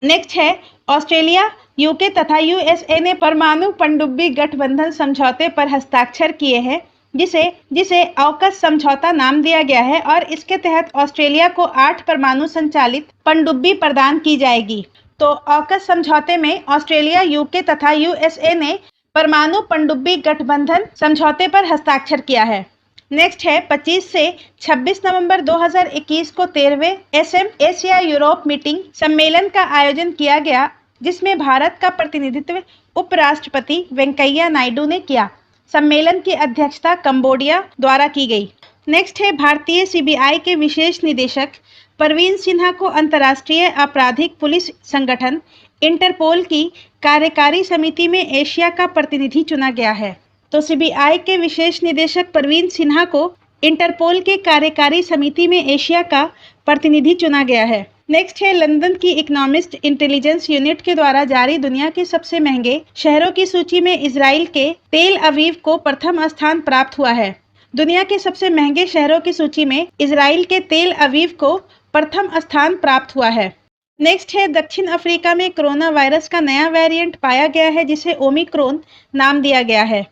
नेक्स्ट है ऑस्ट्रेलिया, यूके तथा USA ने परमाणु पनडुब्बी गठबंधन समझौते पर हस्ताक्षर किए हैं जिसे ऑकस समझौता नाम दिया गया है और इसके तहत ऑस्ट्रेलिया को 8 परमाणु संचालित पनडुब्बी प्रदान की जाएगी। तो ऑकस समझौते में ऑस्ट्रेलिया, यूके तथा USA ने परमाणु पनडुब्बी गठबंधन समझौते पर हस्ताक्षर किया है। नेक्स्ट है 25 से 26 नवंबर 2021 को 13वें एसएम एशिया यूरोप मीटिंग सम्मेलन का आयोजन किया गया, जिसमें भारत का प्रतिनिधित्व उपराष्ट्रपति वेंकैया नायडू ने किया। सम्मेलन की अध्यक्षता कंबोडिया द्वारा की गई। नेक्स्ट है भारतीय सीबीआई के विशेष निदेशक परवीन सिन्हा को अंतर्राष्ट्रीय आपराधिक पुलिस संगठन इंटरपोल की कार्यकारी समिति में एशिया का प्रतिनिधि चुना गया है। तो सीबीआई के विशेष निदेशक परवीन सिन्हा को इंटरपोल के कार्यकारी समिति में एशिया का प्रतिनिधि चुना गया है। नेक्स्ट है लंदन की इकोनॉमिस्ट इंटेलिजेंस यूनिट के द्वारा जारी दुनिया के सबसे महंगे शहरों की सूची में इजराइल के तेल अवीव को प्रथम स्थान प्राप्त हुआ है। दुनिया के सबसे महंगे शहरों की सूची में इजराइल के तेल अवीव को प्रथम स्थान प्राप्त हुआ है। नेक्स्ट है दक्षिण अफ्रीका में कोरोना वायरस का नया वेरिएंट पाया गया है, जिसे ओमिक्रॉन नाम दिया गया है।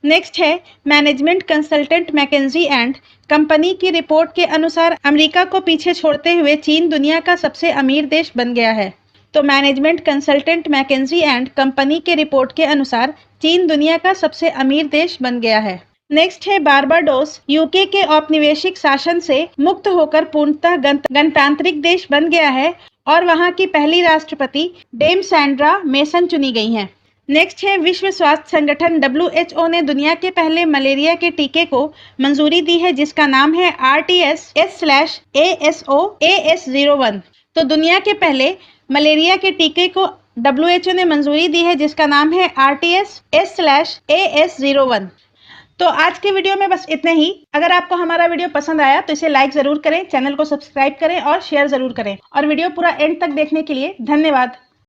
नेक्स्ट है management consultant McKinsey and company की रिपोर्ट के अनुसार अमेरिका को पीछे छोड़ते हुए चीन दुनिया का सबसे अमीर देश बन गया है। तो management consultant McKinsey and company के रिपोर्ट के अनुसार चीन दुनिया का सबसे अमीर देश बन गया है। नेक्स्ट है बारबाडोस यूके के औपनिवेशिक शासन से मुक्त होकर पूर्णतः गणतांत्रिक देश बन गया है और वहां की पहली राष्ट्रपति डेम सैंड्रा मेसन चुनी गई हैं। नेक्स्ट है विश्व स्वास्थ्य संगठन WHO ने दुनिया के पहले मलेरिया के टीके को मंजूरी दी है, जिसका नाम है RTS/ASO/AS01। तो दुनिया के पहले मलेरिया के टीके को WHO ने मंजूरी दी है, जिसका नाम है RTS/AS01। तो आज के वीडियो में बस इतने ही। अगर आपको हमारा वीडियो पसंद आया तो इसे लाइक जरूर करें, चैनल को सब्सक्राइब करें और शेयर जरूर करें। और वीडियो पूरा एंड तक देखने के लिए धन्यवाद।